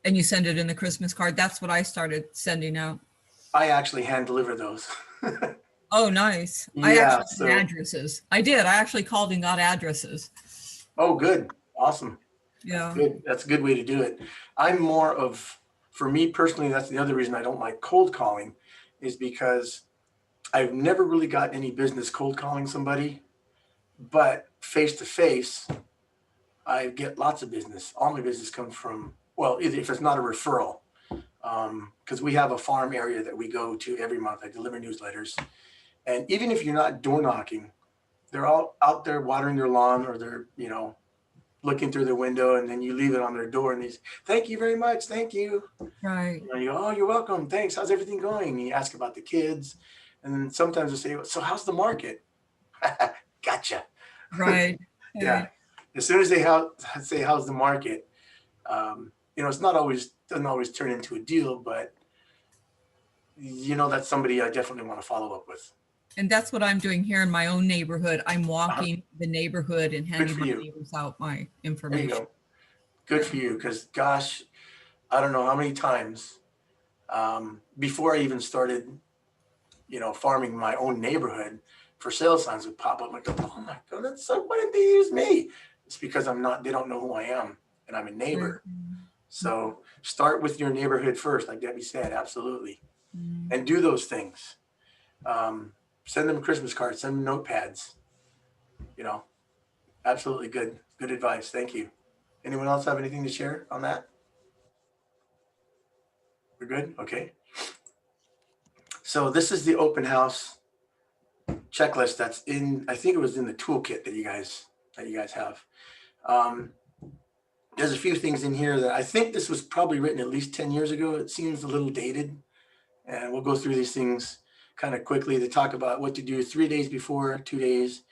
And you send it in the Christmas card. That's what I started sending out. I actually hand deliver those. Oh, nice. Yeah, I actually got addresses. I did. I actually called and got addresses. Oh, good. Awesome. Yeah. Good. That's a good way to do it. I'm more of, for me personally, that's the other reason I don't like cold calling, is because I've never really got any business cold calling somebody, but face to face, I get lots of business. All my business comes from, well, either if it's not a referral, because we have a farm area that we go to every month. I deliver newsletters. And even if you're not door knocking, they're all out there watering their lawn, or they're, looking through their window, and then you leave it on their door and they say, thank you very much. Thank you. Right. And you go, oh, you're welcome. Thanks. How's everything going? And you ask about the kids. And then sometimes they say, so how's the market? Gotcha. Right. Yeah. As soon as they say, how's the market? It's doesn't always turn into a deal, but that's somebody I definitely want to follow up with. And that's what I'm doing here in my own neighborhood. I'm walking the neighborhood and handing my neighbors out my information. There you go. Good for you. Because gosh, I don't know how many times before I even started, farming my own neighborhood, for sale signs would pop up. Like, oh my goodness, so why didn't they use me? It's because they don't know who I am, and I'm a neighbor. So start with your neighborhood first, like Debbie said, absolutely. And do those things. Send them Christmas cards, send them notepads. Absolutely good advice. Thank you. Anyone else have anything to share on that? We're good? Okay. So this is the open house checklist that's I think it was in the toolkit that you guys have. There's a few things in here that I think this was probably written at least 10 years ago. It seems a little dated. And we'll go through these things kind of quickly to talk about what to do 3 days before, 2 days,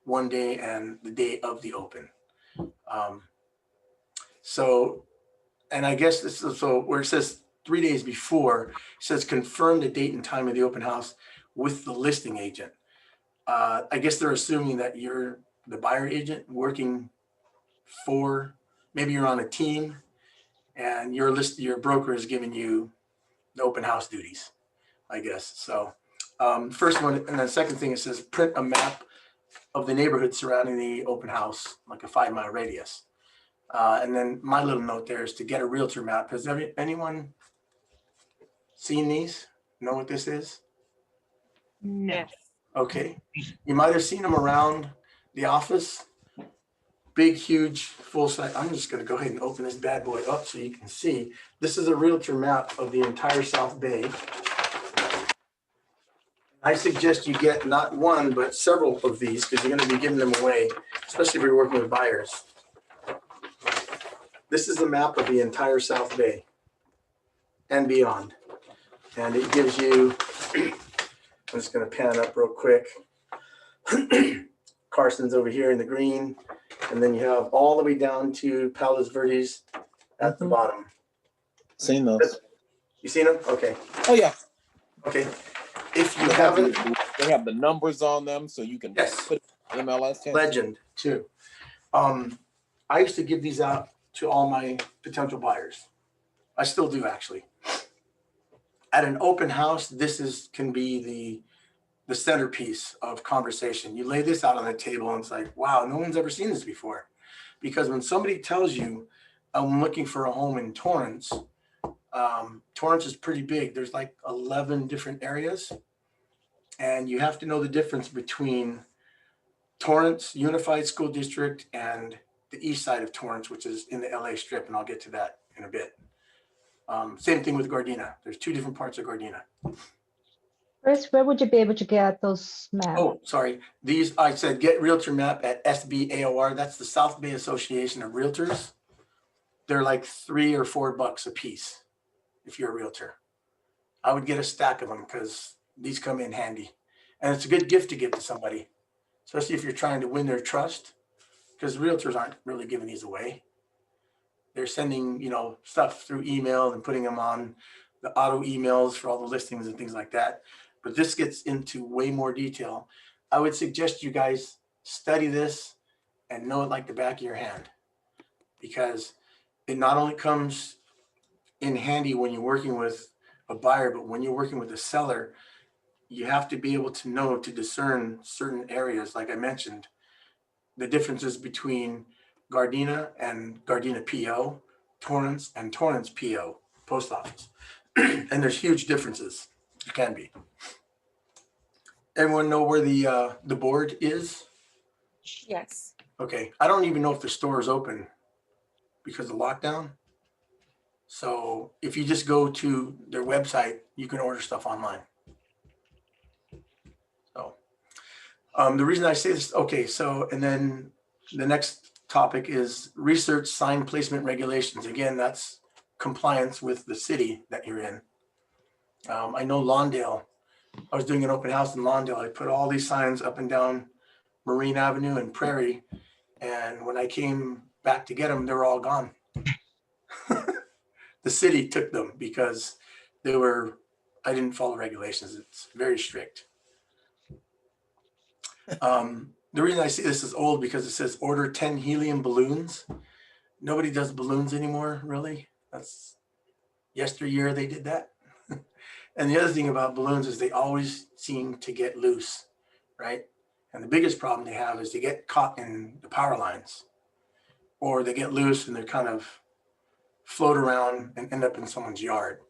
1 day, and the day of the open. And I guess this is where it says 3 days before, it says confirm the date and time of the open house with the listing agent. I guess they're assuming that you're the buyer agent working for, maybe you're on a team and your broker is giving you the open house duties, I guess. So first one, and then second thing, it says print a map of the neighborhood surrounding the open house, like a 5-mile radius. And then my little note there is to get a realtor map. Has anyone seen these? Know what this is? No. Yes. Okay. You might have seen them around the office. Big, huge, full size. I'm just going to go ahead and open this bad boy up so you can see. This is a realtor map of the entire South Bay. I suggest you get not one, but several of these because you're going to be giving them away, especially if you're working with buyers. This is a map of the entire South Bay and beyond. And it gives you, I'm just going to pan up real quick. Carson's over here in the green. And then you have all the way down to Palos Verdes at the bottom. Seen those. You seen them? Okay. Oh yeah. Okay. If you haven't, they have the numbers on them, so you can put MLS. Legend too. I used to give these out to all my potential buyers. I still do actually. at an open house, can be the centerpiece of conversation. You lay this out on the table and it's like, wow, no one's ever seen this before. Because when somebody tells you, I'm looking for a home in Torrance, Torrance is pretty big. There's like 11 different areas. And you have to know the difference between Torrance Unified School District and the east side of Torrance, which is in the LA Strip. And I'll get to that in a bit. Same thing with Gardena. There's two different parts of Gardena. Chris, where would you be able to get those maps? Oh, sorry. These, I said, get realtor map at SBAOR. That's the South Bay Association of Realtors. They're like $3 or $4 a piece if you're a realtor. I would get a stack of them because these come in handy. And it's a good gift to give to somebody, especially if you're trying to win their trust, because realtors aren't really giving these away. They're sending, stuff through email and putting them on the auto emails for all the listings and things like that. But this gets into way more detail. I would suggest you guys study this and know it like the back of your hand, because it not only comes in handy when you're working with a buyer, but when you're working with a seller, you have to be able to know to discern certain areas. Like I mentioned, the differences between Gardena and Gardena PO, Torrance and Torrance PO, post office. And there's huge differences. It can be. Everyone know where the board is? Yes. Okay, I don't even know if the store is open because of lockdown. So if you just go to their website, you can order stuff online. So the reason I say this, okay, so, and then the next topic is research sign placement regulations. Again, that's compliance with the city that you're in. I know Lawndale, I was doing an open house in Lawndale. I put all these signs up and down Marine Avenue and Prairie. And when I came back to get them, they were all gone. The city took them because I didn't follow regulations. It's very strict. The reason I see this is old because it says order 10 helium balloons. Nobody does balloons anymore, really. That's yesteryear they did that. And the other thing about balloons is they always seem to get loose, right? And the biggest problem they have is they get caught in the power lines, or they get loose and they kind of float around and end up in someone's yard.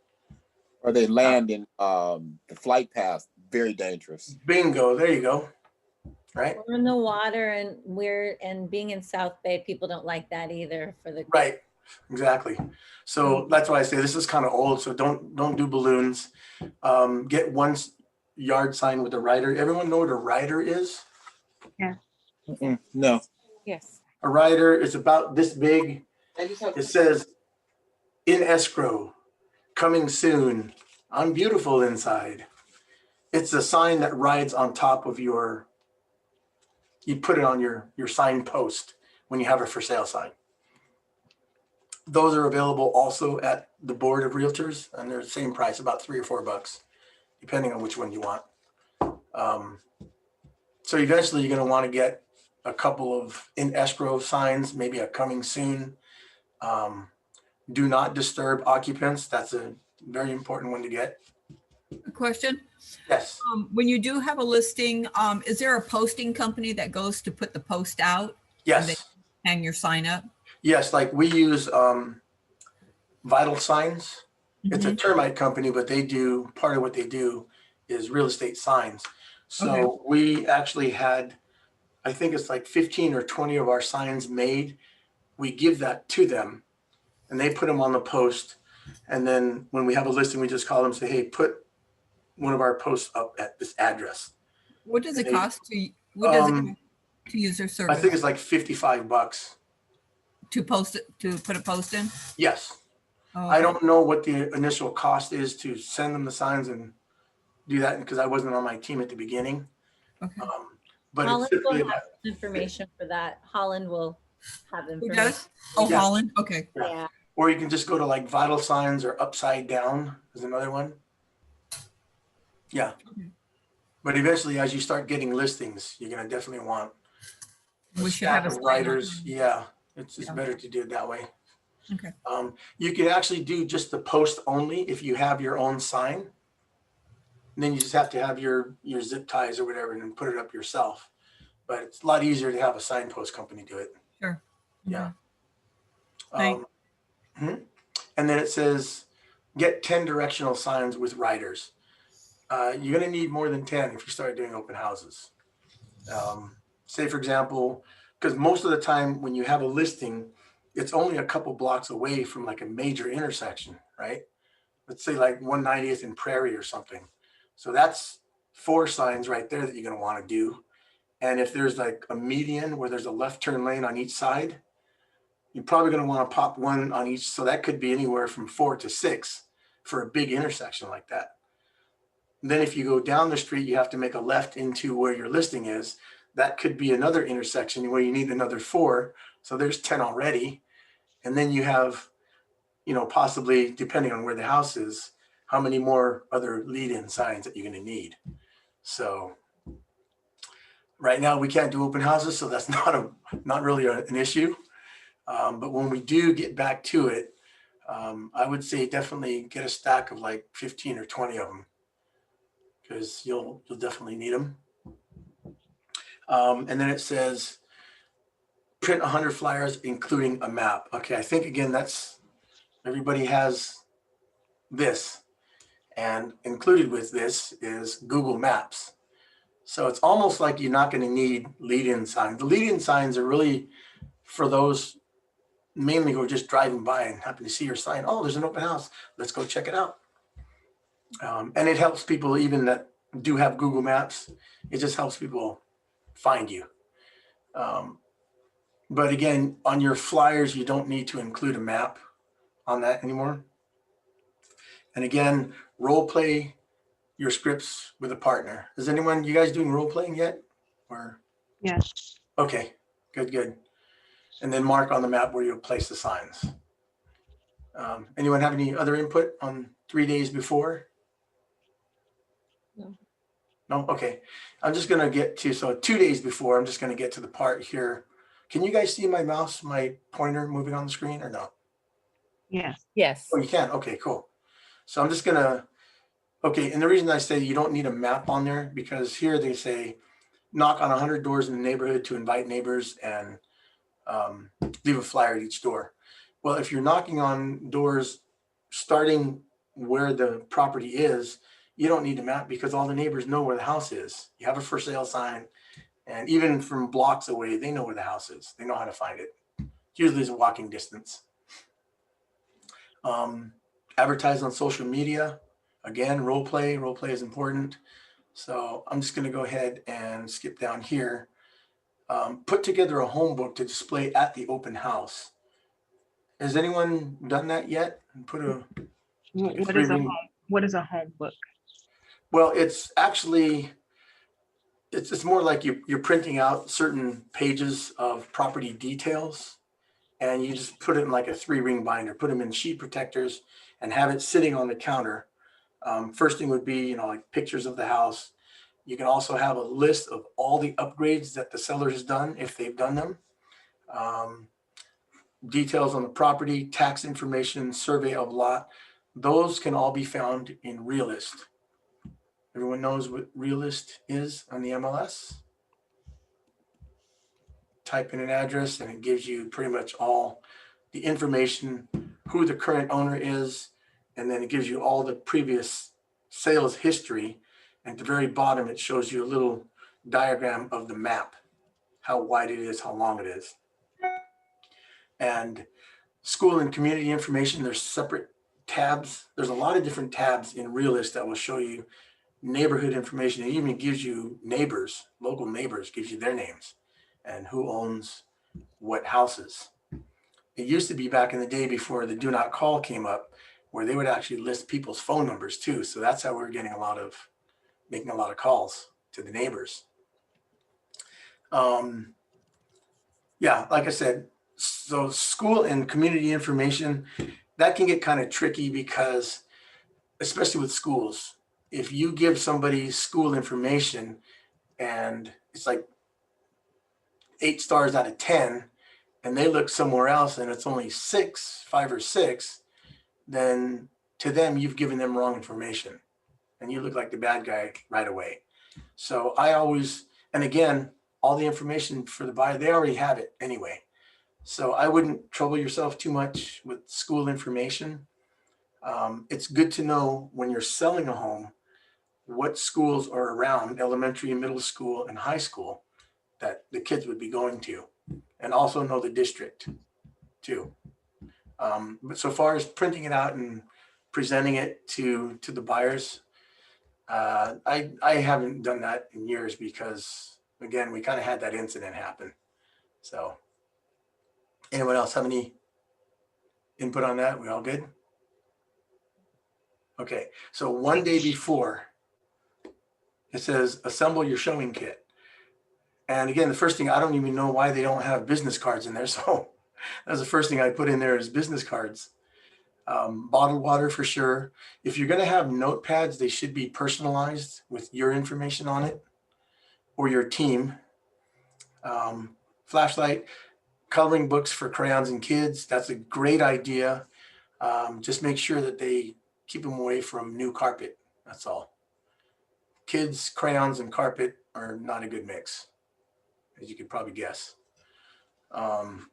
Or they land in the flight path, very dangerous. Bingo, there you go. Right? We're in the water and being in South Bay, people don't like that either for the. Right, exactly. So that's why I say this is kind of old. So don't do balloons. Get one yard sign with a rider. Everyone know what a rider is? Yeah. No. Yes. A rider is about this big. It says in escrow, coming soon. I'm beautiful inside. It's a sign that rides on top of you put it on your sign post when you have a for sale sign. Those are available also at the Board of Realtors, and they're the same price, about $3 or $4, depending on which one you want. So eventually you're going to want to get a couple of in escrow signs, maybe a coming soon. Do not disturb occupants. That's a very important one to get. A question. Yes. When you do have a listing, is there a posting company that goes to put the post out? And they Yes. hang your sign up? Yes. Like we use Vital Signs. It's a termite company, but part of what they do is real estate signs. So we actually had, I think it's like 15 or 20 of our signs made. We give that to them and they put them on the post. And then when we have a listing, we just call them and say, hey, put one of our posts up at this address. What does it cost to use their I service? think it's like $55 to post it, to put a post in? Yes. Oh, I don't know what the initial cost is to send them the signs and do that because I wasn't on my team at the beginning. okay. But it's Holland typically will have information for that. Holland will have Who information. does? Oh, Yeah. Holland. Okay. Yeah. or you can just go to like Vital Signs or Upside Down is another one. Yeah. Okay. But eventually, as you start getting listings, you're going to definitely want We should have a sign on writers. there. Yeah. It's Yeah. better to do it that way. Okay. You can actually do just the post only if you have your own sign. And then you just have to have your zip ties or whatever and then put it up yourself. But it's a lot easier to have a signpost company do it. Sure. Yeah. Thank- Mhm. And then it says, get 10 directional signs with riders. You're going to need more than 10 if you start doing open houses. Say, for example, because most of the time when you have a listing, it's only a couple blocks away from like a major intersection, right? Let's say like 190th and Prairie or something. So that's 4 signs right there that you're going to want to do. And if there's like a median where there's a left turn lane on each side, you're probably going to want to pop one on each. So that could be anywhere from 4 to 6 for a big intersection like that. And then if you go down the street, you have to make a left into where your listing is. That could be another intersection where you need another 4. So there's 10 already. And then you have, possibly, depending on where the house is, how many more other lead-in signs that you're going to need. So right now we can't do open houses, so that's not really an issue. But when we do get back to it, I would say definitely get a stack of like 15 or 20 of them, because you'll definitely need them. And then it says print 100 flyers, including a map. Okay, I think again that's everybody has this, and included with this is Google Maps. So it's almost like you're not going to need lead-in signs. The lead-in signs are really for those mainly who are just driving by and happen to see your sign. Oh, there's an open house. Let's go check it out. And it helps people even that do have Google Maps. It just helps people find you. But again, on your flyers, you don't need to include a map on that anymore. And again, role play your scripts with a partner. Is anyone, you guys doing role playing yet? Or Yes. okay, good. And then mark on the map where you'll place the signs. Anyone have any other input on 3 days before? No. No? Okay. I'm just going to get to, so 2 days before, I'm just going to get to the part here. Can you guys see my mouse, my pointer moving on the screen or no? Yes. Yes. Oh, you can? Okay, cool. So I'm just going to, okay. And the reason I say you don't need a map on there, because here they say knock on 100 doors in the neighborhood to invite neighbors and leave a flyer at each door. Well, if you're knocking on doors starting where the property is, you don't need a map because all the neighbors know where the house is. You have a for sale sign, and even from blocks away, they know where the house is. They know how to find it. Usually it's a walking distance. Advertise on social media. Again, role play is important. So I'm just going to go ahead and skip down here. Put together a home book to display at the open house. Has anyone done that yet? Put a What is a home book? well, it's actually it's more like you're printing out certain pages of property details, and you just put it in like a 3-ring binder. Put them in sheet protectors and have it sitting on the counter. First thing would be like pictures of the house. You can also have a list of all the upgrades that the seller has done if they've done them. Details on the property, tax information, survey of lot. Those can all be found in Realist. Everyone knows what Realist is on the MLS. Type in an address and it gives you pretty much all the information, who the current owner is, and then it gives you all the previous sales history. And at the very bottom, it shows you a little diagram of the map, how wide it is, how long it is. And school and community information, there's separate tabs. There's a lot of different tabs in Realist that will show you neighborhood information. It even gives you neighbors, local neighbors, gives you their names and who owns what houses. It used to be back in the day before the do not call came up, where they would actually list people's phone numbers too. So that's how we're getting making a lot of calls to the neighbors. Yeah, like I said, so school and community information, that can get kind of tricky because, especially with schools, if you give somebody school information and it's like 8 stars out of 10, and they look somewhere else and it's only 5 or 6, then to them, you've given them wrong information. and you look like the bad guy right away. So I always, and again, all the information for the buyer, they already have it anyway. So I wouldn't trouble yourself too much with school information. It's good to know when you're selling a home, what schools are around, elementary and middle school and high school, that the kids would be going to, and also know the district too. But so far as printing it out and presenting it to the buyers, I haven't done that in years because, again, we kind of had that incident happen. So anyone else have any input on that? We all good? Okay, so one day before, it says assemble your showing kit. And again, the first thing, I don't even know why they don't have business cards in there. So that's the first thing I put in there is business cards. Bottled water for sure. If you're going to have notepads, they should be personalized with your information on it or your team. Flashlight, coloring books for crayons and kids. That's a great idea. Just make sure that they keep them away from new carpet. That's all. Kids, crayons, and carpet are not a good mix, as you could probably guess. I'm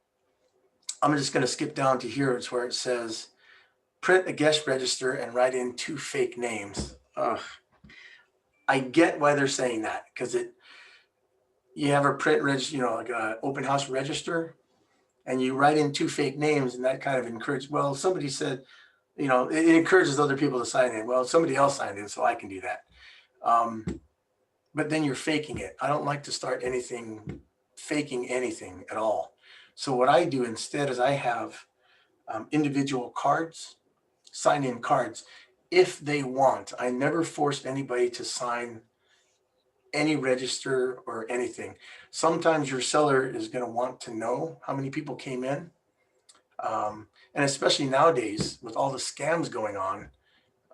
just going to skip down to here. It's where it says print a guest register and write in 2 fake names. I get why they're saying that, because you have a print register, like an open house register, and you write in 2 fake names, and that kind of encourages, well, somebody said, it encourages other people to sign in. Well, somebody else signed in, so I can do that. But then you're faking it. I don't like to start faking anything at all. So what I do instead is I have individual cards, sign-in cards, if they want. I never force anybody to sign any register or anything. Sometimes your seller is going to want to know how many people came in. And especially nowadays with all the scams going on,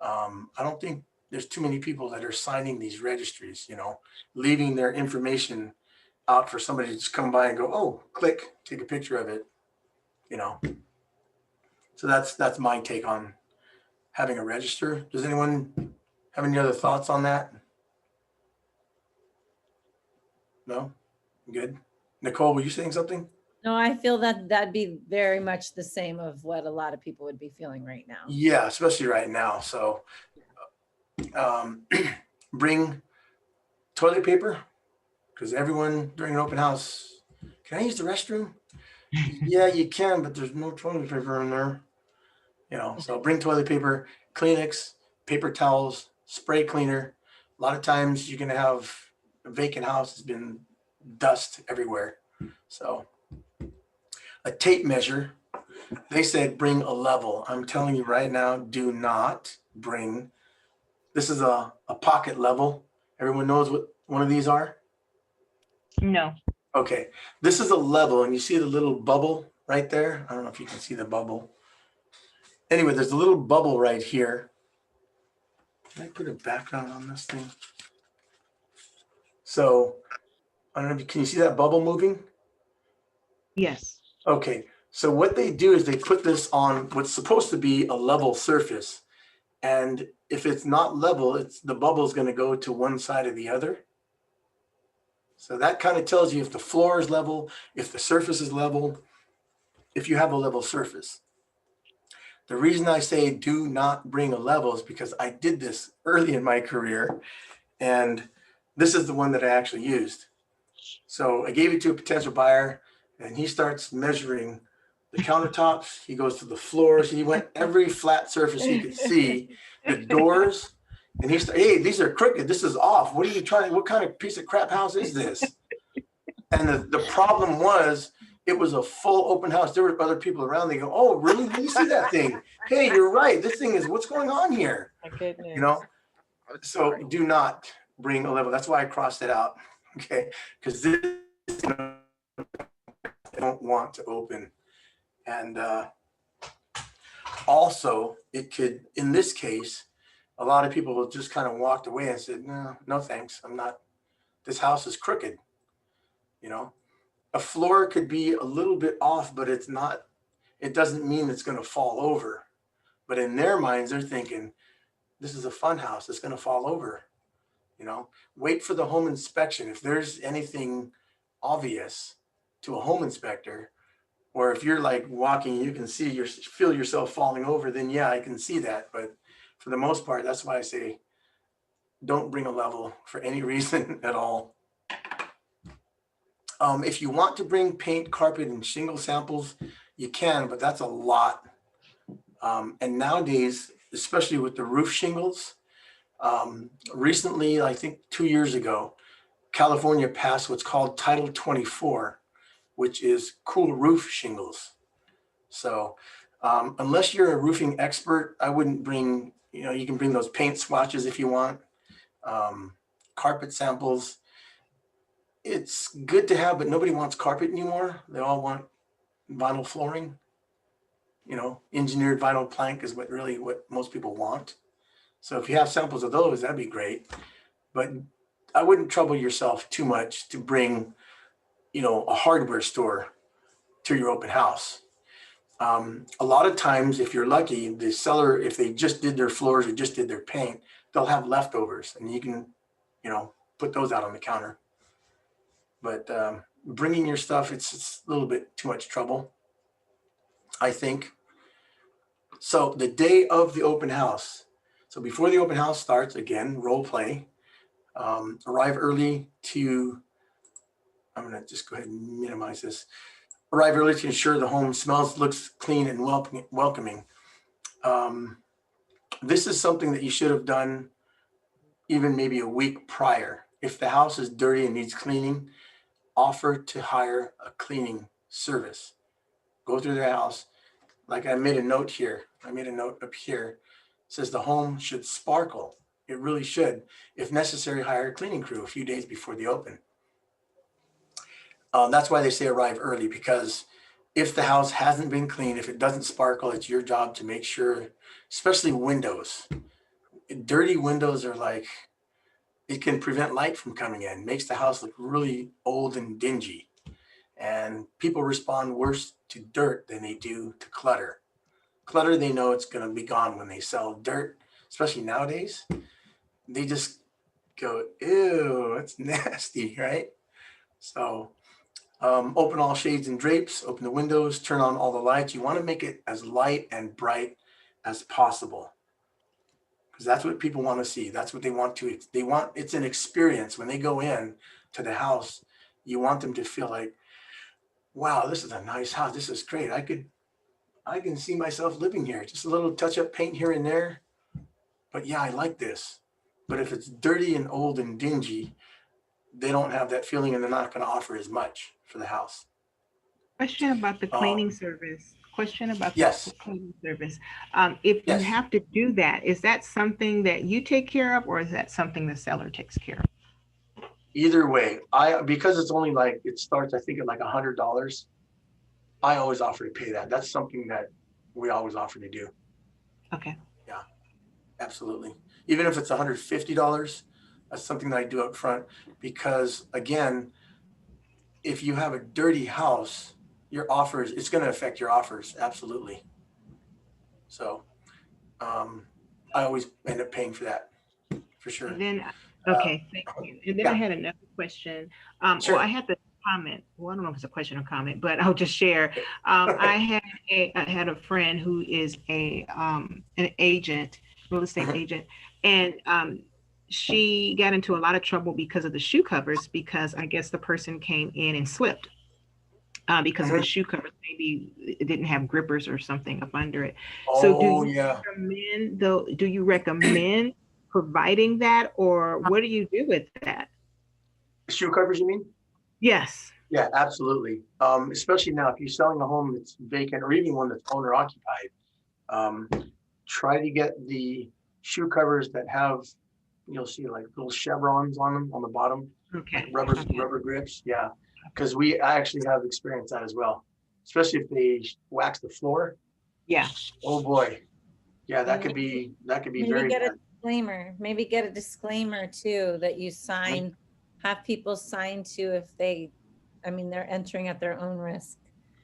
I don't think there's too many people that are signing these registries, leaving their information out for somebody to just come by and go, oh, click, take a picture of it, So that's my take on having a register. Does anyone have any other thoughts on that? No? Good. Nicole, were you saying something? No, I feel that that'd be very much the same of what a lot of people would be feeling right now. Yeah, especially right now. So bring toilet paper, because everyone during an open house, can I use the restroom? Yeah, you can, but there's no toilet paper in there. So bring toilet paper, Kleenex, paper towels, spray cleaner. A lot of times you're going to have a vacant house, has been dust everywhere. So a tape measure, they said bring a level. I'm telling you right now, do not bring, this is a pocket level. Everyone knows what one of these are? No. Okay, this is a level, and you see the little bubble right there? I don't know if you can see the bubble. Anyway, there's a little bubble right here. Can I put a background on this thing? So, I don't know, can you see that bubble moving? Yes. Okay, so what they do is they put this on what's supposed to be a level surface. And if it's not level, the bubble is going to go to one side or the other. So that kind of tells you if the floor is level, if the surface is level, if you have a level surface. The reason I say do not bring a level is because I did this early in my career, and this is the one that I actually used. So I gave it to a potential buyer, and he starts measuring the countertops. He goes to the floors. He went every flat surface he could see, the doors, and he said, hey, these are crooked. This is off. What are you trying? What kind of piece of crap house is this? And the problem was, it was a full open house. There were other people around. They go, oh, really? Let me see that thing. Hey, you're right. This thing is, what's going on here? My goodness. So do not bring a level. That's why I crossed it out. Okay. Because this I don't want to open. And also it could, in this case, a lot of people just kind of walked away and said, no, thanks. I'm not, this house is crooked. A floor could be a little bit off, but it's not, it doesn't mean it's going to fall over. But in their minds, they're thinking, this is a fun house. It's going to fall over. You know, wait for the home inspection. If there's anything obvious to a home inspector, or if you're like walking, you can see feel yourself falling over, then yeah, I can see that. But for the most part, that's why I say don't bring a level for any reason at all. If you want to bring paint, carpet, and shingle samples, you can, but that's a lot. And nowadays, especially with the roof shingles, recently, I think 2 years ago, California passed what's called Title 24, which is cool roof shingles. So unless you're a roofing expert, I wouldn't bring, you can bring those paint swatches if you want, carpet samples. It's good to have, but nobody wants carpet anymore. They all want vinyl flooring. Engineered vinyl plank is what most people want. So if you have samples of those, that'd be great. But I wouldn't trouble yourself too much to bring, a hardware store to your open house. A lot of times, if you're lucky, the seller, if they just did their floors or just did their paint, they'll have leftovers, and you can, put those out on the counter. But bringing your stuff, it's a little bit too much trouble, I think. So the day of the open house. So before the open house starts, again, role play. Arrive early I'm going to just go ahead and minimize this. Arrive early to ensure the home looks clean and welcoming. This is something that you should have done even maybe a week prior. If the house is dirty and needs cleaning, offer to hire a cleaning service. Go through their house. Like I made a note here. I made a note up here. It says the home should sparkle. It really should. If necessary, hire a cleaning crew a few days before the open. That's why they say arrive early, because if the house hasn't been cleaned, if it doesn't sparkle, it's your job to make sure, especially windows. Dirty windows are like, it can prevent light from coming in, makes the house look really old and dingy. And people respond worse to dirt than they do to clutter. Clutter, they know it's going to be gone when they sell. Dirt, especially nowadays, they just go, ew, it's nasty, right? So open all shades and drapes, open the windows, turn on all the lights. You want to make it as light and bright as possible, because that's what people want to see. That's what they want it's an experience. When they go in to the house, you want them to feel like, wow, this is a nice house. This is great. I can see myself living here. Just a little touch up paint here and there. But yeah, I like this. But if it's dirty and old and dingy, they don't have that feeling, and they're not going to offer as much for the house. Question about the cleaning service. Yes. Cleaning service. If you have to do that, is that something that you take care of, or is that something the seller takes care of? Either way, because it's only it starts, I think, at like $100. I always offer to pay that. That's something that we always offer to do. Okay. Yeah, absolutely. Even if it's $150, that's something that I do up front, because again, if you have a dirty house, your offers, it's going to affect your offers. Absolutely. So I always end up paying for that, for sure. And then, okay, thank you. And then I had another question. Sure. Well, I had the comment. Well, I don't know if it's a question or comment, but I'll just share. I had a friend who is an agent, real estate agent, and she got into a lot of trouble because of the shoe covers, because I guess the person came in and slipped because of the shoe covers. Maybe it didn't have grippers or something up under it. So do you recommend providing that, or what do you do with that? Shoe covers, you mean? Yes. Yeah, absolutely. Especially now, if you're selling a home that's vacant or even one that's owner occupied, try to get the shoe covers that have, you'll see like little chevrons on them on the bottom, okay, like rubber grips. Yeah, because I actually have experienced that as well, especially if they wax the floor. Yeah. Oh boy. Yeah, that could be very bad. Maybe get a disclaimer too, that you sign, have people sign to, if they're entering at their own risk.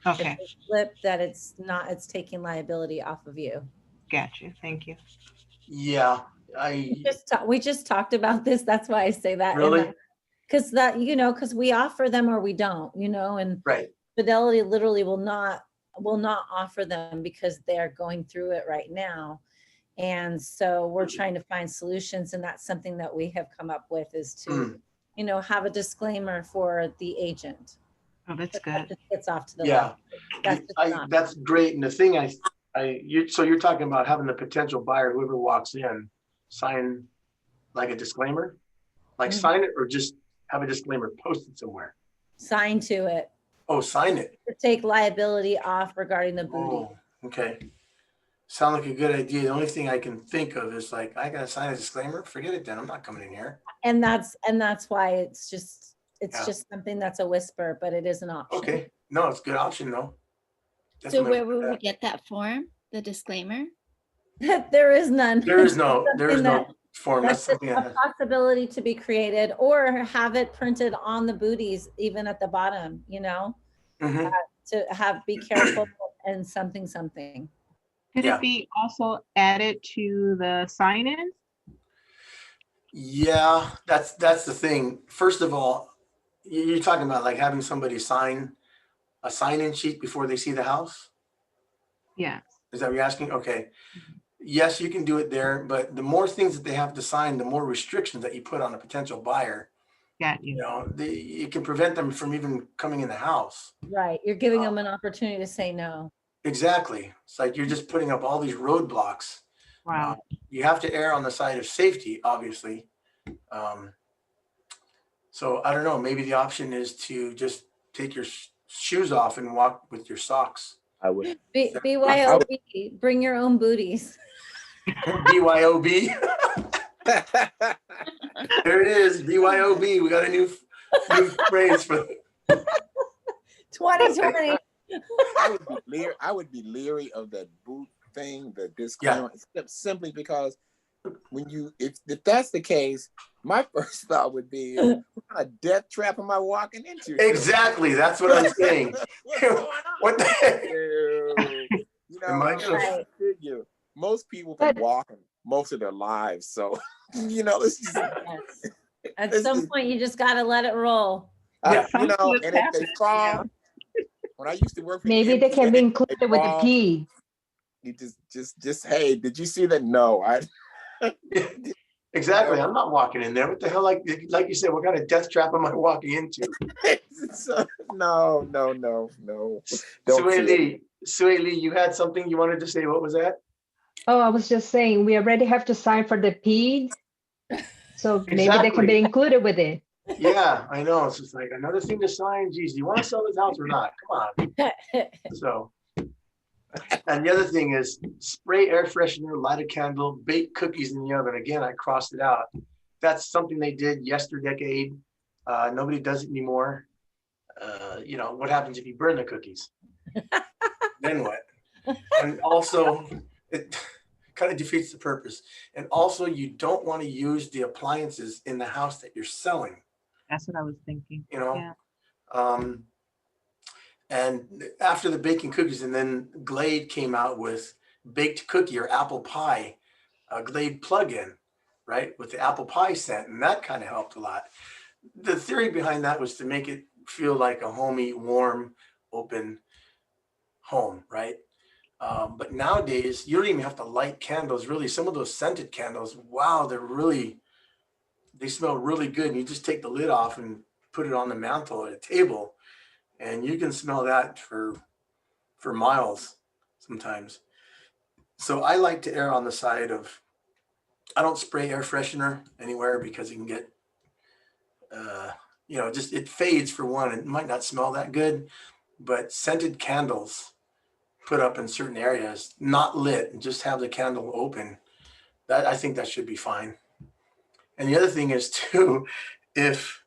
Okay. If they slip, that it's taking liability off of you. Got you. Thank you. Yeah, We just talked about this. That's why I say that. Really? Because that, because we offer them or we don't, and Right. Fidelity literally will not offer them because they're going through it right now. And so we're trying to find solutions, and that's something that we have come up with, is to, have a disclaimer for the agent. Oh, that's But good. that just gets off to the Yeah. left. That's just not. That's great. And the thing so you're talking about having the potential buyer, whoever walks in, sign like a disclaimer, like sign it, or just have a disclaimer posted somewhere. Sign to it. Oh, sign it. To take liability off regarding the booty. Oh, okay. Sound like a good idea. The only thing I can think of is like, I gotta sign a disclaimer. Forget it then. I'm not coming in here. And that's why it's just something that's a whisper, but it is an option. Okay. No, it's a good option though. So Definitely where for will we that. get that form, the disclaimer? There is none. There is no Something form. That's That's something a possibility to be created, or have it printed on the booties, even at the bottom, Mhm. to have, be careful and something. Could Yeah. it be also added to the sign-in? Yeah, that's the thing. First of all, you're talking about like having somebody sign a sign-in sheet before they see the house? Yeah. Is that what you're asking? Okay. Yes, you can do it there, but the more things that they have to sign, the more restrictions that you put on a potential buyer. Got you. It can prevent them from even coming in the house. Right. You're giving them an opportunity to say no. Exactly. It's like you're just putting up all these roadblocks. Wow. You have to err on the side of safety, obviously. So I don't know, maybe the option is to just take your shoes off and walk with your socks. I would. BYOB, bring your own booties. BYOB. There it is, BYOB. We got a new phrase for 2020. I would be leery of that boot thing, the disclaimer, simply because if that's the case, my first thought would be, what kind of death trap am I walking into? Exactly, that's what I'm saying. What's going on? What the heck? Am I gonna figure? Most people can walk most of their lives, so let's just. At some point, you just got to let it roll. Yeah. And if they fall, when I used to work for Maybe they can be included with the P. You just hey, did you see that? No, Exactly. I'm not walking in there. What the hell? Like you said, what kind of death trap am I walking into? No. Sui Lee, you had something you wanted to say. What was that? Oh, I was just saying, we already have to sign for the PED. So maybe they can be included with it. Yeah, I know. It's just like another thing to sign. Geez, do you want to sell this house or not? Come on. So, and the other thing is spray air freshener, light a candle, bake cookies in the oven. Again, I crossed it out. That's something they did yesterdecade. Nobody does it anymore. What happens if you burn the cookies? Then what? And also, it kind of defeats the purpose. And also, you don't want to use the appliances in the house that you're selling. That's what I was thinking. Yeah. And after the baking cookies, and then Glade came out with baked cookie or apple pie, Glade plug-in, right, with the apple pie scent, and that kind of helped a lot. The theory behind that was to make it feel like a homey, warm, open home, right? But nowadays, you don't even have to light candles. Really, some of those scented candles, wow, they smell really good. And you just take the lid off and put it on the mantle at a table, and you can smell that for miles sometimes. So I like to err on the side of, I don't spray air freshener anywhere because you can get, just it fades for one. It might not smell that good, but scented candles put up in certain areas, not lit, and just have the candle open, that I think that should be fine. And the other thing is too, if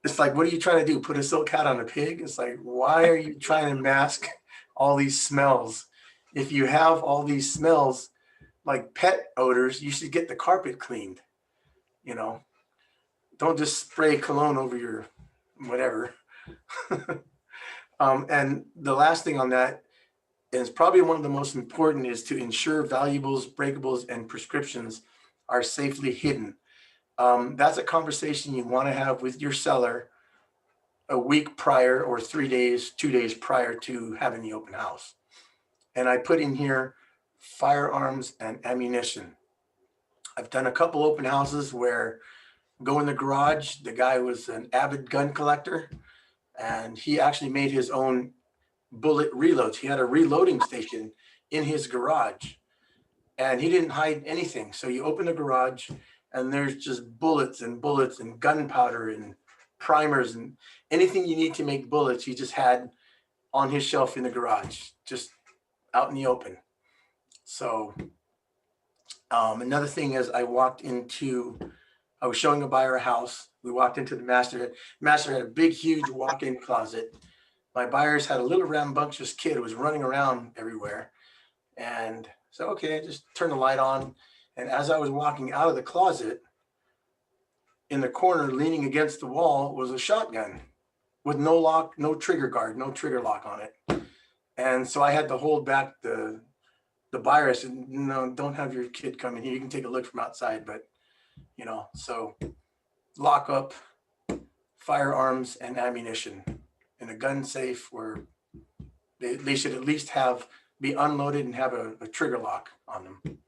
it's like, what are you trying to do? Put a silk hat on a pig? It's like, why are you trying to mask all these smells? If you have all these smells, like pet odors, you should get the carpet cleaned. Don't just spray cologne over your whatever. And the last thing on that is probably one of the most important, is to ensure valuables, breakables, and prescriptions are safely hidden. That's a conversation you want to have with your seller a week prior or 3 days, 2 days prior to having the open house. And I put in here firearms and ammunition. I've done a couple open houses where go in the garage, the guy was an avid gun collector, and he actually made his own bullet reloads. He had a reloading station in his garage, and he didn't hide anything. So you open the garage and there's just bullets and gunpowder and primers and anything you need to make bullets he just had on his shelf in the garage, just out in the open. So another thing is I was showing a buyer a house. We walked into the master. Master had a big, huge walk-in closet. My buyers had a little rambunctious kid who was running around everywhere. And so, okay, I just turned the light on. And as I was walking out of the closet, in the corner, leaning against the wall, was a shotgun with no lock, no trigger guard, no trigger lock on it. And so I had to hold back the buyer. I said, no, don't have your kid come in here. You can take a look from outside, but so lock up, firearms and ammunition in a gun safe where they should at least be unloaded and have a trigger lock on them.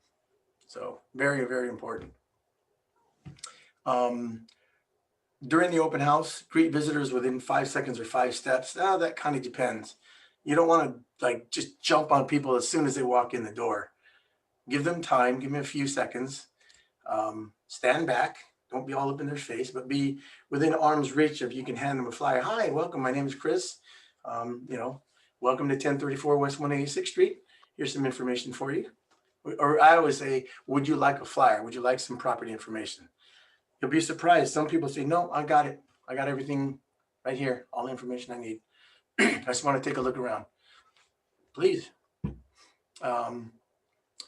So very, very important. During the open house, greet visitors within 5 seconds or 5 steps. That kind of depends. You don't want to just jump on people as soon as they walk in the door. Give them time, give them a few seconds. Stand back, don't be all up in their face, but be within arm's reach if you can hand them a flyer. Hi, welcome, my name is Chris. Welcome to 1034 West 186th Street. Here's some information for you. Or I always say, would you like a flyer? Would you like some property information? You'll be surprised. Some people say, no, I got it. I got everything right here, all the information I need. I just want to take a look around. Please.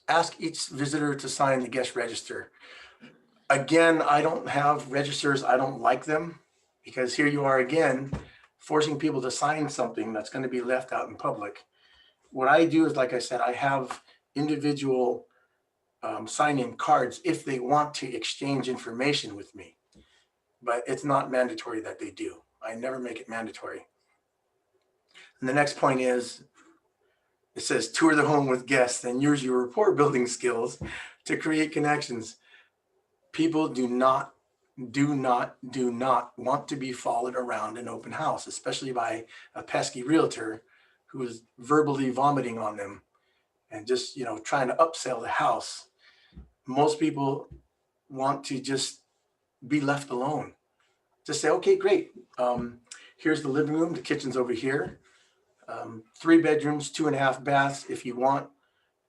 Ask each visitor to sign the guest register. Again, I don't have registers. I don't like them because here you are again, forcing people to sign something that's going to be left out in public. What I do is, like I said, I have individual sign-in cards if they want to exchange information with me, but it's not mandatory that they do. I never make it mandatory. And the next point is, it says tour the home with guests and use your rapport building skills to create connections. People do not want to be followed around an open house, especially by a pesky realtor who is verbally vomiting on them and just, trying to upsell the house. Most people want to just be left alone. Just say, okay, great. Here's the living room. The kitchen's over here. 3 bedrooms, 2.5 baths. If you want,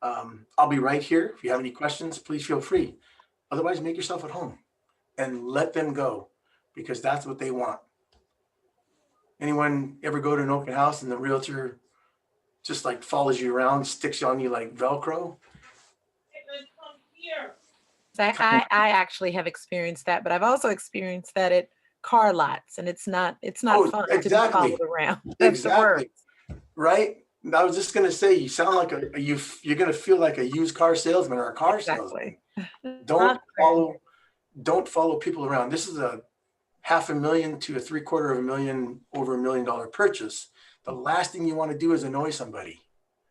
I'll be right here. If you have any questions, please feel free. Otherwise, make yourself at home and let them go because that's what they want. Anyone ever go to an open house and the realtor just follows you around, sticks on you like Velcro? I actually have experienced that, but I've also experienced that at car lots, and it's not fun to be followed around. That's the word. Exactly. Right? I was just gonna say, you sound like you're gonna feel like a used car salesman or a car salesman. Don't follow people around. This is a $500,000 to $750,000 over $1 million purchase. The last thing you want to do is annoy somebody.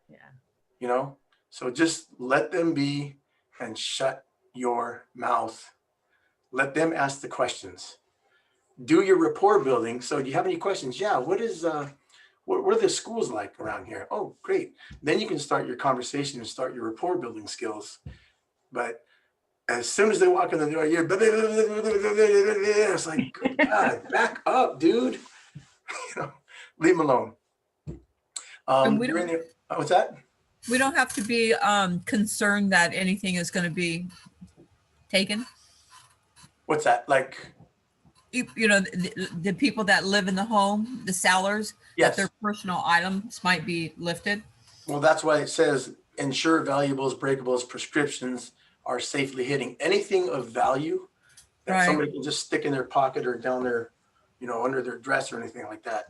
Yeah. So just let them be and shut your mouth. Let them ask the questions. Do your rapport building. So do you have any questions? Yeah. What are the schools like around here? Oh, great. Then you can start your conversation and start your rapport building skills. But as soon as they walk in the door, you're it's like, good God, back up, dude. Leave them alone. What's that? We don't have to be concerned that anything is going to be taken. What's that? The people that live in the home, the sellers, yes, that their personal items might be lifted. Well, that's why it says ensure valuables, breakables, prescriptions are safely hidden. Anything of value that somebody can just stick in their pocket or down their, under their dress or anything like that.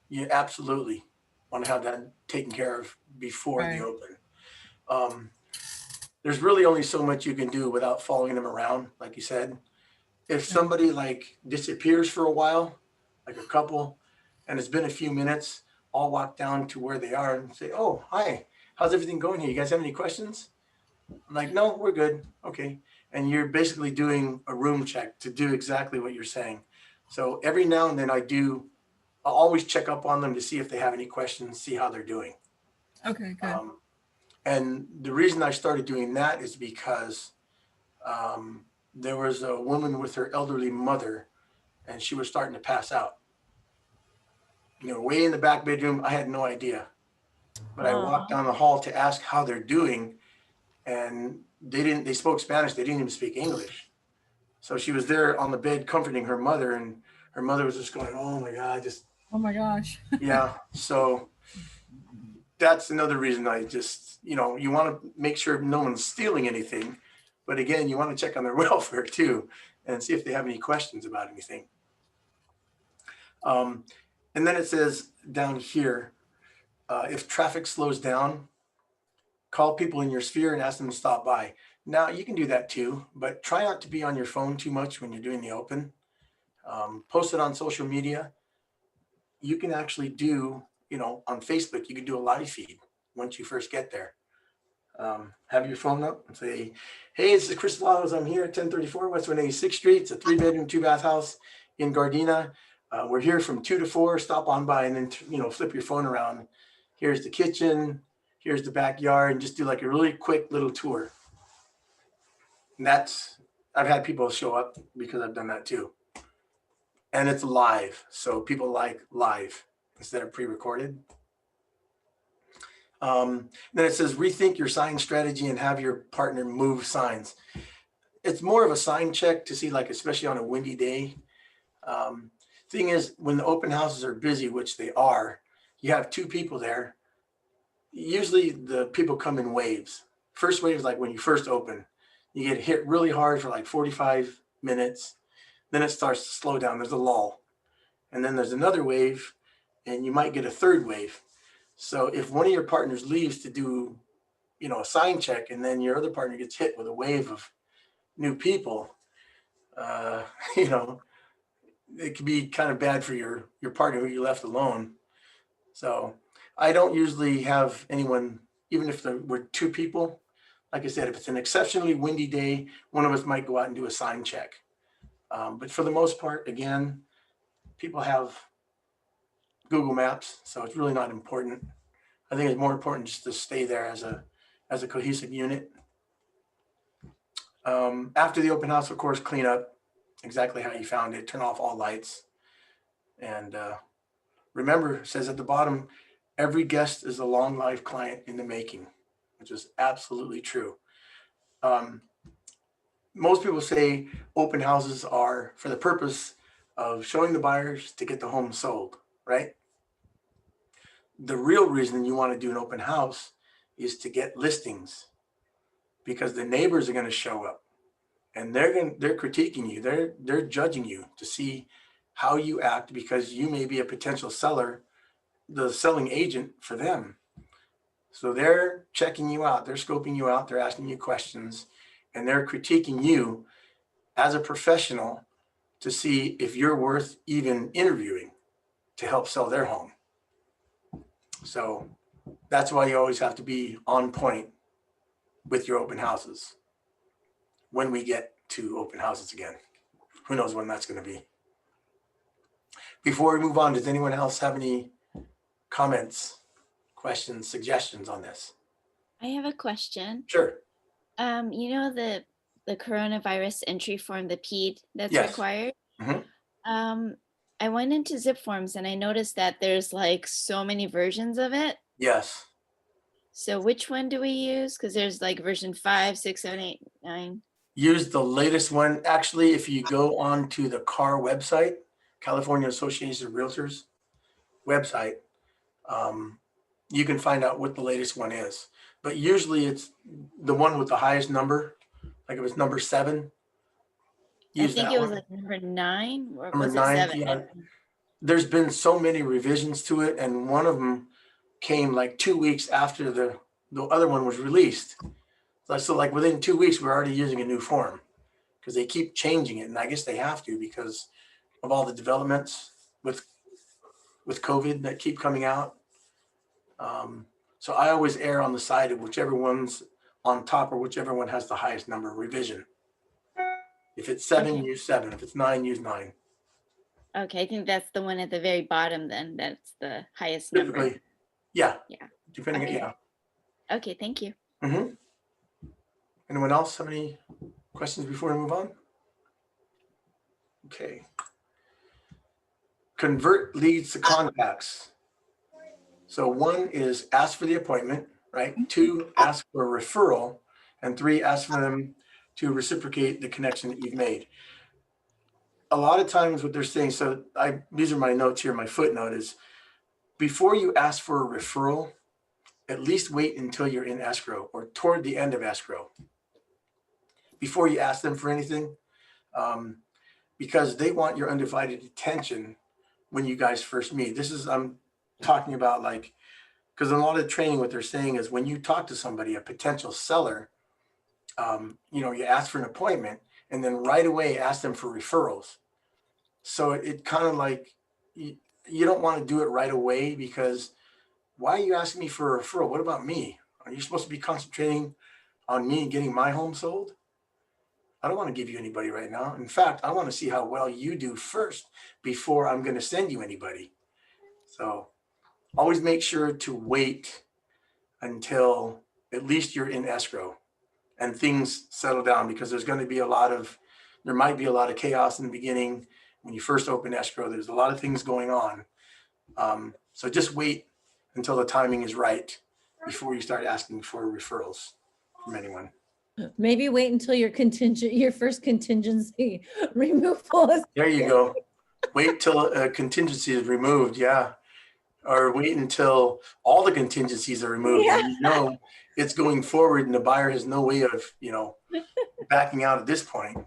You absolutely want to have that taken care of before the open. there's really only so much you can do without following them around, like you said. If somebody like disappears for a while, like a couple, and it's been a few minutes, I'll walk down to where they are and say, "Oh, hi, how's everything going here? You guys have any questions?" I'm like, "No, we're good." Okay. And you're basically doing a room check to do exactly what you're saying. So every now and then I'll always check up on them to see if they have any questions, see how they're doing. Okay, good. And the reason I started doing that is because there was a woman with her elderly mother, and she was starting to pass out. Way in the back bedroom. I had no idea, but I walked down the hall to ask how they're doing, and they spoke Spanish. They didn't even speak English. So she was there on the bed comforting her mother, and her mother was just going, "Oh my God, Oh my gosh. yeah." So that's another reason I just, you want to make sure no one's stealing anything. But again, you want to check on their welfare too and see if they have any questions about anything. And then it says down here, if traffic slows down, call people in your sphere and ask them to stop by. Now, you can do that too, but try not to be on your phone too much when you're doing the open. Post it on social media. You can actually do, on Facebook, you can do a live feed once you first get there. Have your phone up and say, "Hey, this is Chris Vlahos. I'm here at 1034 West 186th Street. It's a 3-bedroom, 2-bath house in Gardena. We're here from 2 to 4. Stop on by," and then, flip your phone around. Here's the kitchen. Here's the backyard, and just do like a really quick little tour. And I've had people show up because I've done that too. And it's live. So people like live instead of pre-recorded. Then it says, rethink your sign strategy and have your partner move signs. It's more of a sign check to see, like, especially on a windy day. Thing is, when the open houses are busy, which they are, you have 2 people there. Usually the people come in waves. First wave is like when you first open. You get hit really hard for like 45 minutes. Then it starts to slow down. There's a lull. And then there's another wave, and you might get a third wave. So if one of your partners leaves to do, a sign check, and then your other partner gets hit with a wave of new people, it can be kind of bad for your partner who you left alone. So I don't usually have anyone, even if we're 2 people. Like I said, if it's an exceptionally windy day, one of us might go out and do a sign check. But for the most part, again, people have Google Maps, so it's really not important. I think it's more important just to stay there as a cohesive unit. After the open house, of course, clean up exactly how you found it, turn off all lights. And remember, it says at the bottom, every guest is a long life client in the making, which is absolutely true. Most people say open houses are for the purpose of showing the buyers to get the home sold, right? The real reason you want to do an open house is to get listings, because the neighbors are going to show up and they're critiquing you. They're judging you to see how you act, because you may be a potential seller, the selling agent for them. So they're checking you out, they're scoping you out, they're asking you questions, and they're critiquing you as a professional to see if you're worth even interviewing to help sell their home. So that's why you always have to be on point with your open houses when we get to open houses again. Who knows when that's going to be. Before we move on, does anyone else have any comments, questions, suggestions on this? I have a question. Sure. The coronavirus entry form, the PED that's Yes. required. Mm-hmm. I went into Zip Forms and I noticed that there's like so many versions of it. Yes. So which one do we use? Because there's like version 5, 6, 7, 8, 9. Use the latest one. Actually, if you go on to the CAR website, California Association of Realtors website, you can find out what the latest one is. But usually it's the one with the highest number. Like it was number 7. I think it was one. like number 9 or Number was 9. it 7? Yeah. There's been so many revisions to it, and one of them came like 2 weeks after the other one was released. So like within 2 weeks, we're already using a new form because they keep changing it. And I guess they have to because of all the developments with COVID that keep coming out. So I always err on the side of whichever one's on top or whichever one has the highest number of revision. If it's 7, Okay. use 7. If it's 9, use 9. Okay, I think that's the one at the very bottom then. That's the highest number. Typically, yeah. Yeah. Depending, Okay. yeah. Okay, thank you. Mm-hmm. Anyone else have any questions before we move on? Okay. Convert leads to contacts. So 1 is ask for the appointment, right? 2, ask for a referral, and 3, ask for them to reciprocate the connection that you've made. A lot of times what they're saying, so these are my notes here, my footnote is, before you ask for a referral, at least wait until you're in escrow or toward the end of escrow before you ask them for anything, because they want your undivided attention when you guys first meet. I'm talking about like, because in a lot of training, what they're saying is when you talk to somebody, a potential seller, you ask for an appointment and then right away ask them for referrals. So it kind of like, you don't want to do it right away because why are you asking me for a referral? What about me? Are you supposed to be concentrating on me and getting my home sold? I don't want to give you anybody right now. In fact, I want to see how well you do first before I'm going to send you anybody. So always make sure to wait until at least you're in escrow and things settle down, because there might be a lot of chaos in the beginning. When you first open escrow, there's a lot of things going on. So just wait until the timing is right before you start asking for referrals from anyone. Maybe wait until your first contingency removal is. There you go. Wait till a contingency is removed. Yeah. Or wait until all the contingencies are removed. Yeah. And it's going forward and the buyer has no way of, backing out at this point.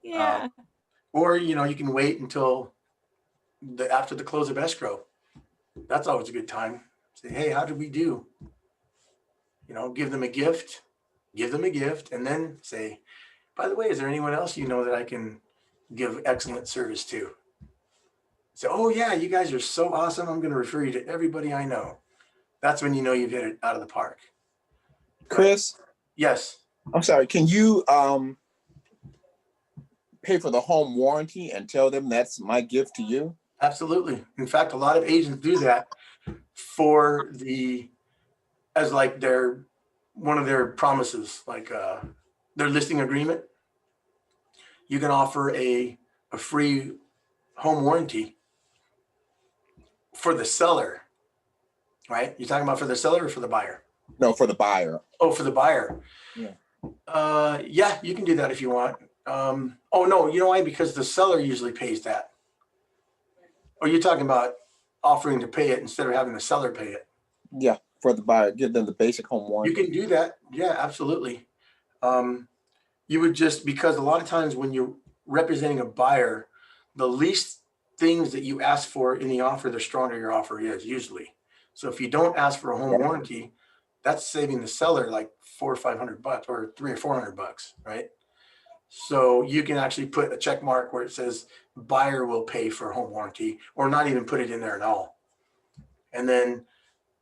Yeah. Or, you can wait until after the close of escrow. That's always a good time. Say, hey, how did we do? Give them a gift, and then say, by the way, is there anyone else that I can give excellent service to? Say, oh yeah, you guys are so awesome. I'm going to refer you to everybody I know. That's when you've hit it out of the park. Chris, Yes. I'm sorry. Can you pay for the home warranty and tell them that's my gift to you? Absolutely. In fact, a lot of agents do that as like one of their promises, like their listing agreement. You can offer a free home warranty for the seller, right? You're talking about for the seller or for the buyer? No, for the buyer. Oh, for the buyer. Yeah. Yeah, you can do that if you want. Oh no, you know why? Because the seller usually pays that. Or you're talking about offering to pay it instead of having the seller pay it? Yeah, for the buyer, give them the basic home warranty. You can do that. Yeah, absolutely. You would because a lot of times when you're representing a buyer, the least things that you ask for in the offer, the stronger your offer is usually. So if you don't ask for a home warranty, that's saving the seller like $400 or $500 or $300 or $400, right? So you can actually put a check mark where it says buyer will pay for a home warranty, or not even put it in there at all. And then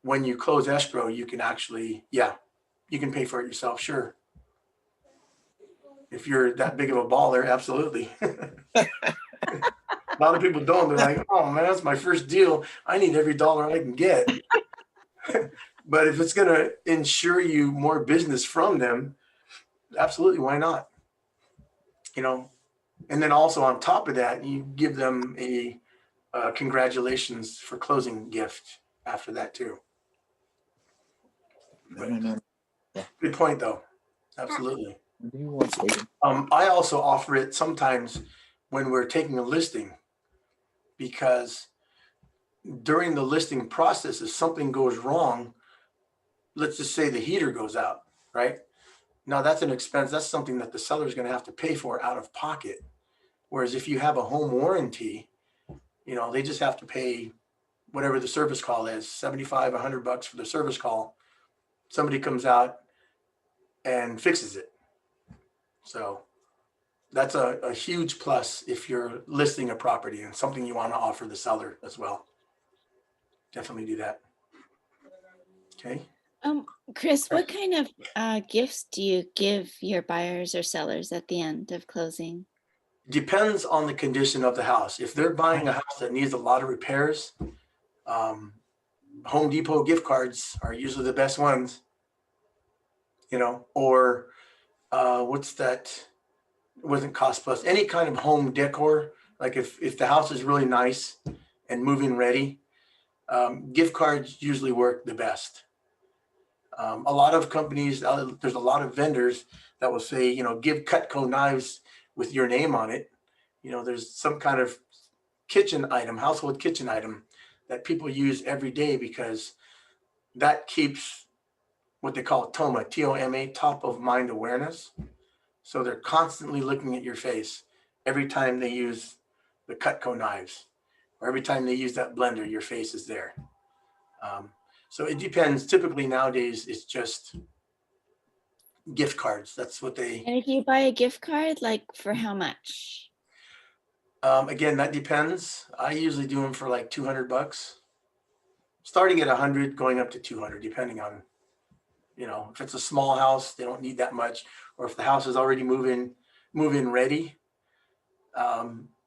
when you close escrow, you can actually, you can pay for it yourself. Sure. If you're that big of a baller, absolutely. A lot of people don't. They're like, oh man, that's my first deal. I need every dollar I can get. But if it's going to ensure you more business from them, absolutely, why not? And then also on top of that, you give them a congratulations for closing gift after that too. But, good point though. Absolutely. I also offer it sometimes when we're taking a listing, because during the listing process, if something goes wrong, let's just say the heater goes out, right? Now that's an expense. That's something that the seller is going to have to pay for out of pocket. Whereas if you have a home warranty, they just have to pay whatever the service call is, $75, $100 for the service call. Somebody comes out and fixes it. So that's a huge plus if you're listing a property and something you want to offer the seller as well. Definitely do that. Okay. Chris, what kind of gifts do you give your buyers or sellers at the end of closing? Depends on the condition of the house. If they're buying a house that needs a lot of repairs, Home Depot gift cards are usually the best ones, or what's that? It wasn't cost plus, any kind of home decor. Like if the house is really nice and move-in ready, gift cards usually work the best. A lot of companies, there's a lot of vendors that will say, give Cutco knives with your name on it. There's some kind of household kitchen item that people use every day because that keeps what they call TOMA, T-O-M-A, top of mind awareness. So they're constantly looking at your face every time they use the Cutco knives, or every time they use that blender, your face is there. So it depends. Typically nowadays, it's just gift cards. That's what they. And if you buy a gift card, like for how much? Again, that depends. I usually do them for like $200, starting at 100, going up to 200, depending on, if it's a small house, they don't need that much, or if the house is already move-in ready.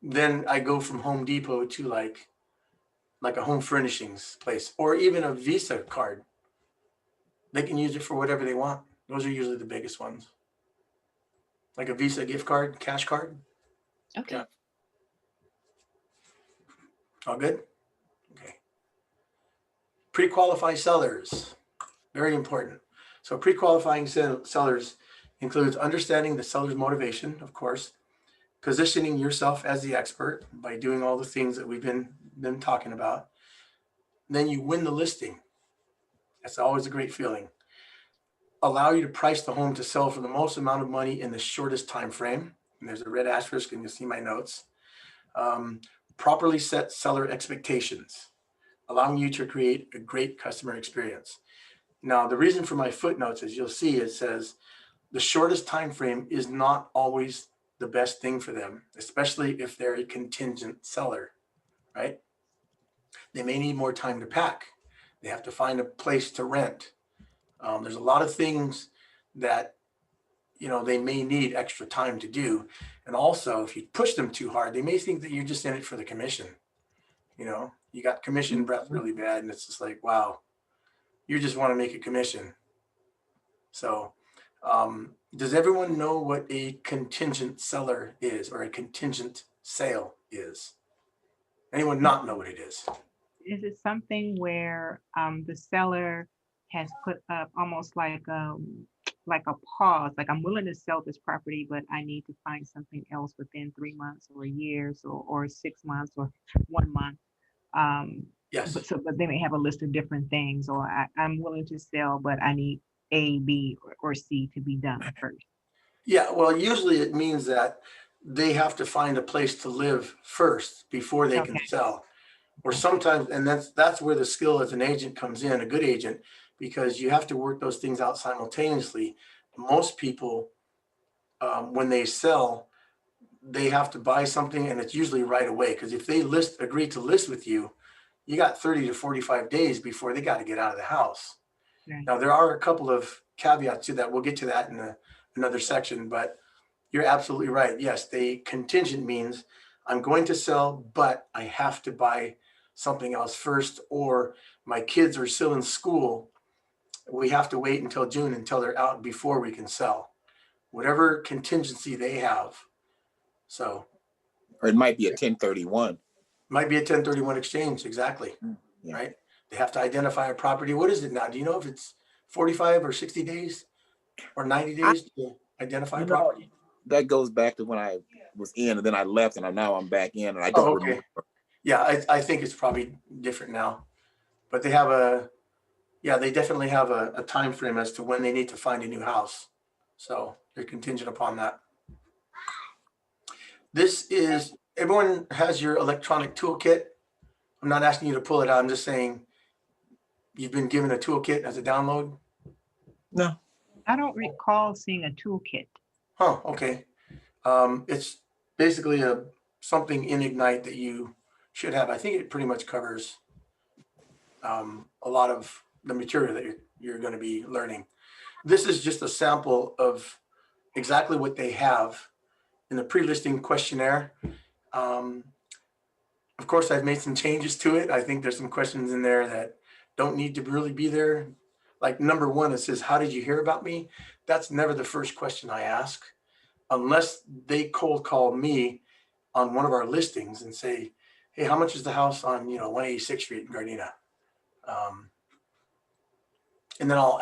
Then I go from Home Depot to like a home furnishings place, or even a Visa card. They can use it for whatever they want. Those are usually the biggest ones. Like a Visa gift card, cash card. Okay. Yeah. All good? Okay. Pre-qualify sellers, very important. So pre-qualifying sellers includes understanding the seller's motivation, of course, positioning yourself as the expert by doing all the things that we've been talking about. Then you win the listing. That's always a great feeling. Allow you to price the home to sell for the most amount of money in the shortest time frame. And there's a red asterisk, and you'll see my notes. Properly set seller expectations, allowing you to create a great customer experience. Now, the reason for my footnotes, as you'll see, it says the shortest time frame is not always the best thing for them, especially if they're a contingent seller, right? They may need more time to pack. They have to find a place to rent. There's a lot of things that, they may need extra time to do. And also, if you push them too hard, they may think that you're just in it for the commission. You got commission breath really bad, and it's just like, wow, you just want to make a commission. So does everyone know what a contingent seller is, or a contingent sale is? Anyone not know what it is? Is it something where the seller has put up almost like a pause, like I'm willing to sell this property, but I need to find something else within 3 months or a year, or 6 months or 1 month. Yes. But they may have a list of different things, or I'm willing to sell, but I need A, B, or C to be done first. Yeah, well, usually it means that they have to find a place to live first before they can Okay. sell. Or sometimes, and that's where the skill as an agent comes in, a good agent, because you have to work those things out simultaneously. Most people, when they sell, they have to buy something, and it's usually right away. Because if they agree to list with you, you got 30 to 45 days before they got to get out of the house. Right. Now, there are a couple of caveats to that. We'll get to that in another section, but you're absolutely right. Yes, the contingent means I'm going to sell, but I have to buy something else first, or my kids are still in school. We have to wait until June until they're out before we can sell. Whatever contingency they have. So. Or it might be a 1031. Might be a 1031 exchange, exactly. Yeah. Right? They have to identify a property. What is it now? Do you know if it's 45 or 60 days or 90 days to identify a property? That goes back to when I was in, and then I left, and now I'm back in, and I Oh, don't okay. remember. Yeah, I think it's probably different now, but they have they definitely have a time frame as to when they need to find a new house. So they're contingent upon that. Everyone has your electronic toolkit. I'm not asking you to pull it out. I'm just saying you've been given a toolkit as a download. No. I don't recall seeing a toolkit. Huh, okay. It's basically something in Ignite that you should have. I think it pretty much covers a lot of the material that you're going to be learning. This is just a sample of exactly what they have in the pre-listing questionnaire. Um, of course, I've made some changes to it. I think there's some questions in there that don't need to really be there. Like number one, it says, "How did you hear about me?" That's never the first question I ask, unless they cold call me on one of our listings and say, "Hey, how much is the house on 186th Street in Gardena?" Um, and then I'll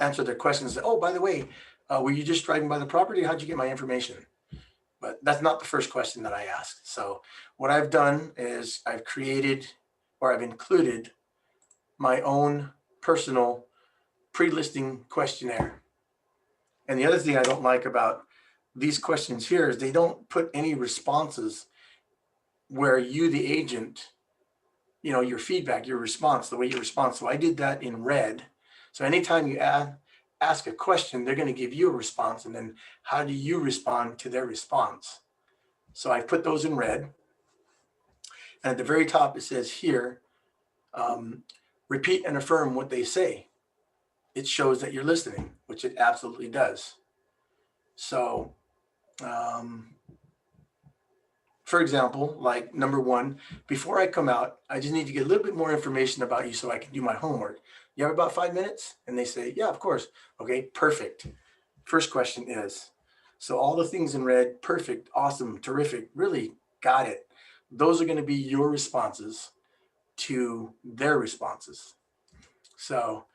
answer their questions. Oh, by the way, were you just driving by the property? How'd you get my information? But that's not the first question that I asked. So what I've done is I've created, or I've included, my own personal pre-listing questionnaire. And the other thing I don't like about these questions here is they don't put any responses where you, the agent, your feedback, your response, the way you respond. So I did that in red. So anytime you ask a question, they're going to give you a response. And then how do you respond to their response? So I put those in red. And at the very top, it says here, repeat and affirm what they say. It shows that you're listening, which it absolutely does. So, for example, like number one, before I come out, I just need to get a little bit more information about you so I can do my homework. You have about 5 minutes? And they say, yeah, of course. Okay, perfect. First question is, so all the things in red, perfect, awesome, terrific, really got it. Those are going to be your responses to their responses. So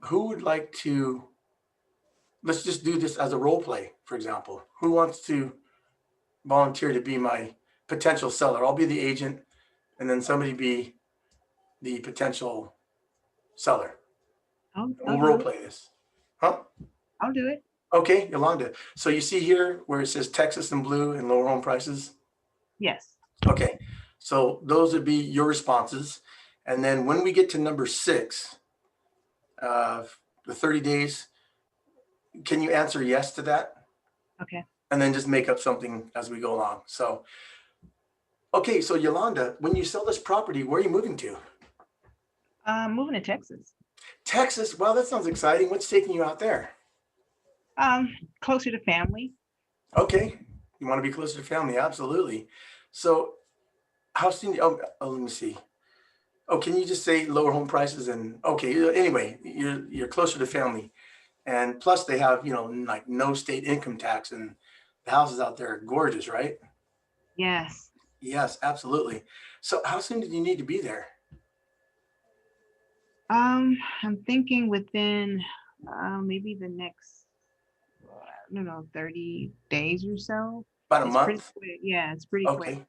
who would like to, let's just do this as a role play, for example. Who wants to volunteer to be my potential seller? I'll be the agent and then somebody be the potential seller. We'll role play this. Huh? I'll do it. Okay, Yolanda. So you see here where it says Texas in blue and lower home prices? Yes. Okay, so those would be your responses. And then when we get to number 6, the 30 days, can you answer yes to that? Okay. And then just make up something as we go along. So, okay, so Yolanda, when you sell this property, where are you moving to? Moving to Texas. Texas, well, that sounds exciting. What's taking you out there? Closer to family. Okay, you want to be closer to family, absolutely. So how soon, let me see. Oh, can you just say lower home prices and, okay, anyway, you're closer to family. And plus they have, like no state income tax and the houses out there are gorgeous, right? Yes. Yes, absolutely. So how soon did you need to be there? I'm thinking within maybe the next, I don't know, 30 days or so. About a It's pretty month? quick. Yeah, it's pretty quick. Okay,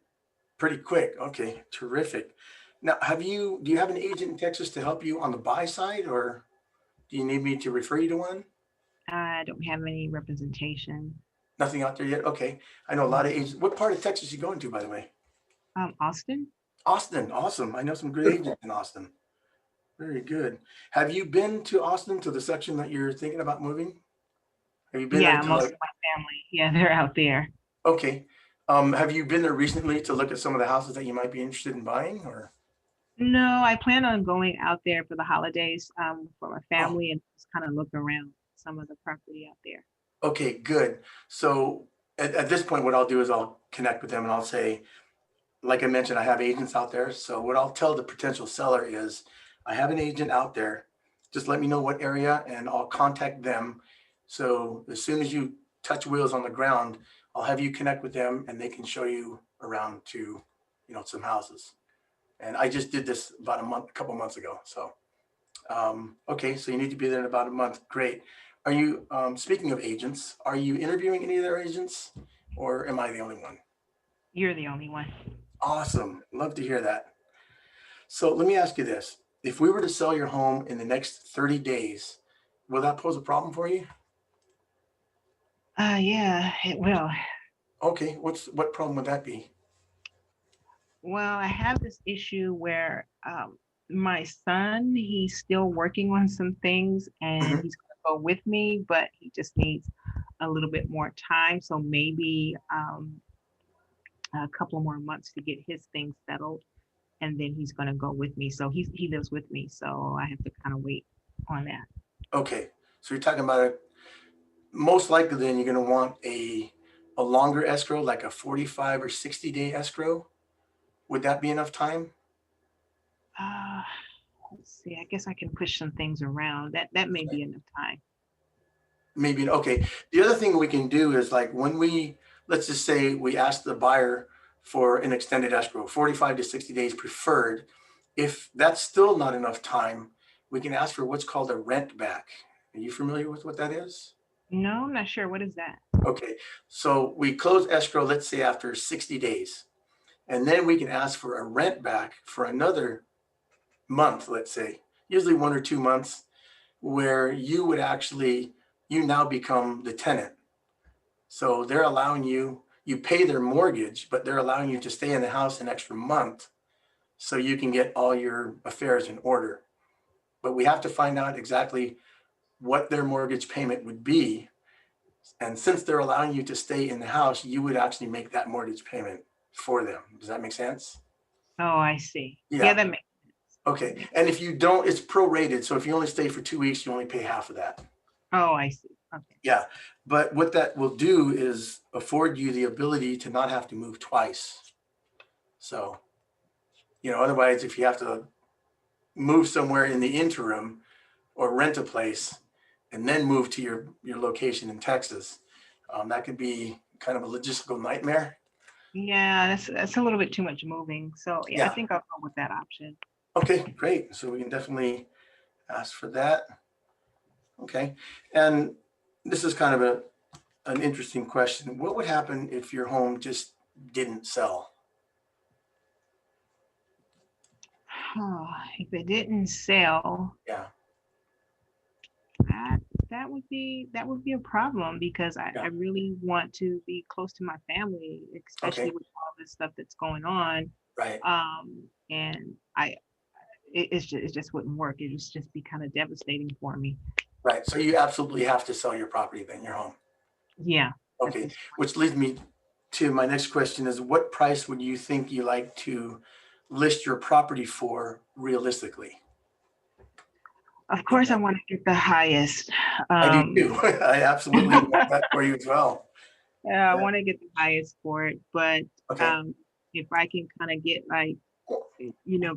pretty quick. Okay, terrific. Now, do you have an agent in Texas to help you on the buy side, or do you need me to refer you to one? I don't have any representation. Nothing out there yet? Okay. I know a lot of agents. What part of Texas you going to, by the way? Austin. Austin, awesome. I know some good agents in Austin. Very good. Have you been to Austin, to the section that you're thinking about moving? Have you been there Yeah, to most like, of my family. Yeah, they're out there. okay. Have you been there recently to look at some of the houses that you might be interested in buying, or? No, I plan on going out there for the holidays for my Oh, family and just kind of look around some of the property out there. okay, good. So at this point, what I'll do is I'll connect with them and I'll say, like I mentioned, I have agents out there. So what I'll tell the potential seller is, I have an agent out there. Just let me know what area and I'll contact them. So as soon as you touch wheels on the ground, I'll have you connect with them and they can show you around to, some houses. And I just did this about a couple months ago. So, okay, so you need to be there in about a month. Great. Are you, speaking of agents, are you interviewing any of their agents or am I the only one? You're the only one. Awesome. Love to hear that. So let me ask you this. If we were to sell your home in the next 30 days, will that pose a problem for you? Yeah, it will. Okay, what problem would that be? Well, I have this issue where my son, he's still working on some things and Mhm. he's going to go with me, but he just needs a little bit more time. So maybe a couple more months to get his things settled, and then he's going to go with me. So he lives with me, so I have to kind of wait on that. Okay, so you're talking about it, most likely then you're gonna want a longer escrow, like a 45 or 60-day escrow. Would that be enough time? Uh, let's see. I guess I can push some things around. That may be enough time. Maybe, okay. The other thing we can do is like when we, let's just say we ask the buyer for an extended escrow, 45 to 60 days preferred. If that's still not enough time, we can ask for what's called a rent back. Are you familiar with what that is? No, I'm not sure. What is that? Okay, so we close escrow, let's say after 60 days, and then we can ask for a rent back for another month, let's say, usually 1 or 2 months, where you would actually, you now become the tenant. So they're allowing you, you pay their mortgage, but they're allowing you to stay in the house an extra month so you can get all your affairs in order. But we have to find out exactly what their mortgage payment would be. And since they're allowing you to stay in the house, you would actually make that mortgage payment for them. Does that make sense? Oh, I see. Yeah. Yeah, that makes Okay. And if you don't, it's prorated. So if you only stay for 2 weeks, you only pay half of that. Oh, I see. Okay. Yeah. But what that will do is afford you the ability to not have to move twice. So, otherwise, if you have to move somewhere in the interim or rent a place and then move to your location in Texas, that could be kind of a logistical nightmare. Yeah, that's a little bit too much moving. So yeah, I Yeah. think I'll go with that option. Okay, great. So we can definitely ask for that. Okay. And this is kind of an interesting question. What would happen if your home just didn't sell? If it didn't sell, Yeah. that would be a problem because Yeah. I really want to be close to my family, especially Okay. with all this stuff that's going on. Right. And it just wouldn't work. It would just be kind of devastating for me. Right. So you absolutely have to sell your property then, your home. Yeah. Okay. Which leads me to my next question is what price would you think you like to list your property for realistically? Of course, I want to get the highest. I do too. I absolutely want that for you as well. Yeah, I want to get the highest for it, but Okay. if I can kind of get like,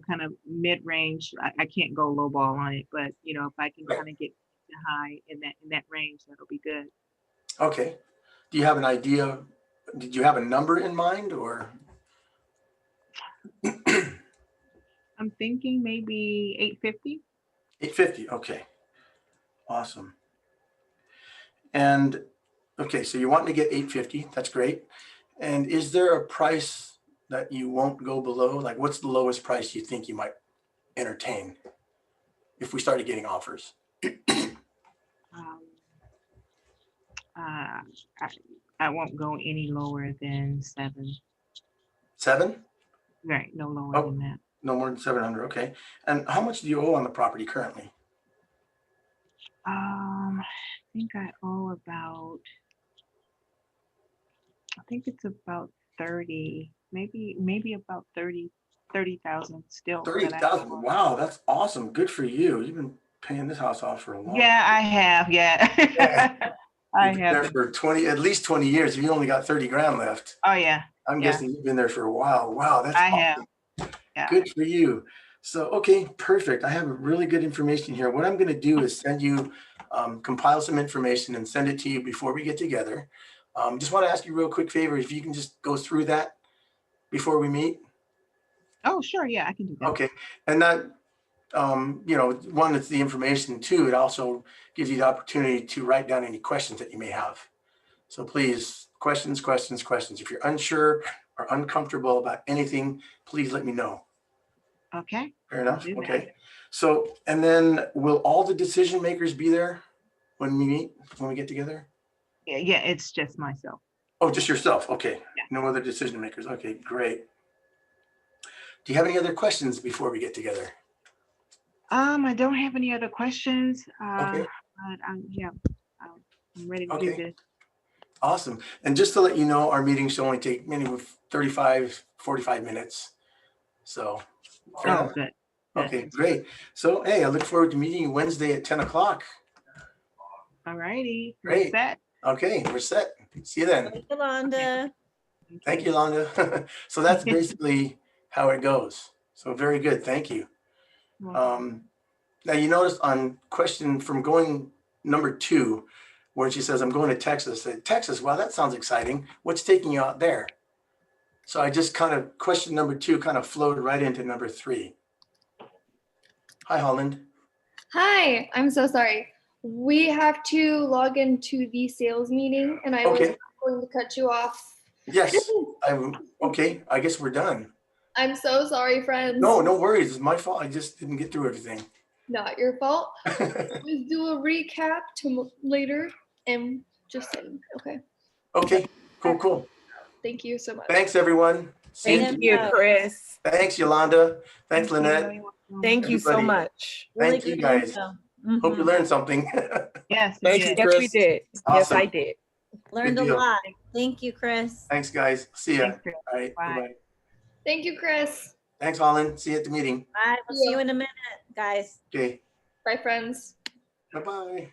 kind of mid-range, I can't go low ball on it, but if I can kind of get to high in that range, that'll be good. Okay. Do you have an idea? Did you have a number in mind or? I'm thinking maybe 850. 850. Okay. Awesome. And okay, so you want me to get 850. That's great. And is there a price that you won't go below? Like what's the lowest price you think you might entertain if we started getting offers? I won't go any lower than 7. 7? Right, no lower Oh, than that. no more than 700. Okay. And how much do you owe on the property currently? I think I owe about, I think it's about 30, maybe about 30,000 still. 30,000. Wow, that's awesome. Good for you. You've been paying this house off for a long Yeah, I have. Yeah. Yeah. I You've been have. there for 20, at least 20 years. You only got 30 grand left. Oh, yeah. I'm Yeah. guessing you've been there for a while. Wow, that's I awesome. have. Yeah. Good for you. So, okay, perfect. I have really good information here. What I'm going to do is send you, compile some information and send it to you before we get together. Just want to ask you a real quick favor if you can just go through that before we meet. Oh, sure. Yeah, I can do that. Okay. And that, one, it's the information. Two, it also gives you the opportunity to write down any questions that you may have. So please, questions. If you're unsure or uncomfortable about anything, please let me know. Okay. Fair enough. Do that. Okay. So, and then will all the decision makers be there when we meet, when we get together? Yeah, it's just myself. Oh, just yourself. Okay. Yeah. No other decision makers. Okay, great. Do you have any other questions before we get together? I don't have any other questions. Okay. but yeah, I'm ready to do Okay. this. Awesome. And just to let you know, our meetings should only take maybe 35, 45 minutes. So. fair Oh, enough? good. Okay, great. So, hey, I look forward to meeting you Wednesday at 10 o'clock. All righty. Great. Set. Okay, we're set. See you then. Yolanda. Thank you, Londa. So that's basically how it goes. So very good. Thank you. Now you notice on question from going number 2, where she says, I'm going to Texas. I said, Texas, wow, that sounds exciting. What's taking you out there? So I just kind of, question number 2 kind of flowed right into number 3. Hi, Holland. Hi, I'm so sorry. We have to log into the sales meeting and I was Okay. going to cut you off. Yes, okay, I guess we're done. I'm so sorry, friends. No, no worries. It's my fault. I just didn't get through everything. Not your fault. Let's do a recap later and just saying, okay. Okay, cool. Thank you so much. Thanks, everyone. See you. Thank Thank you, Yeah. Chris. Thanks, Yolanda. Thanks, Lynette. Thank you so Everybody. much. Really Thank you, good guys. info. Hope you Mhm. learned something. Yes. Thank you, Yes, we Chris. did. Yes, Awesome. I did. Learned a Good deal. lot. Thank you, Chris. Thanks, guys. See ya. Thanks, Chris. All right, Bye. bye-bye. Thank you, Chris. Thanks, Holland. See you at the meeting. Bye. We'll see you in a minute, guys. Okay, Bye, friends. bye-bye.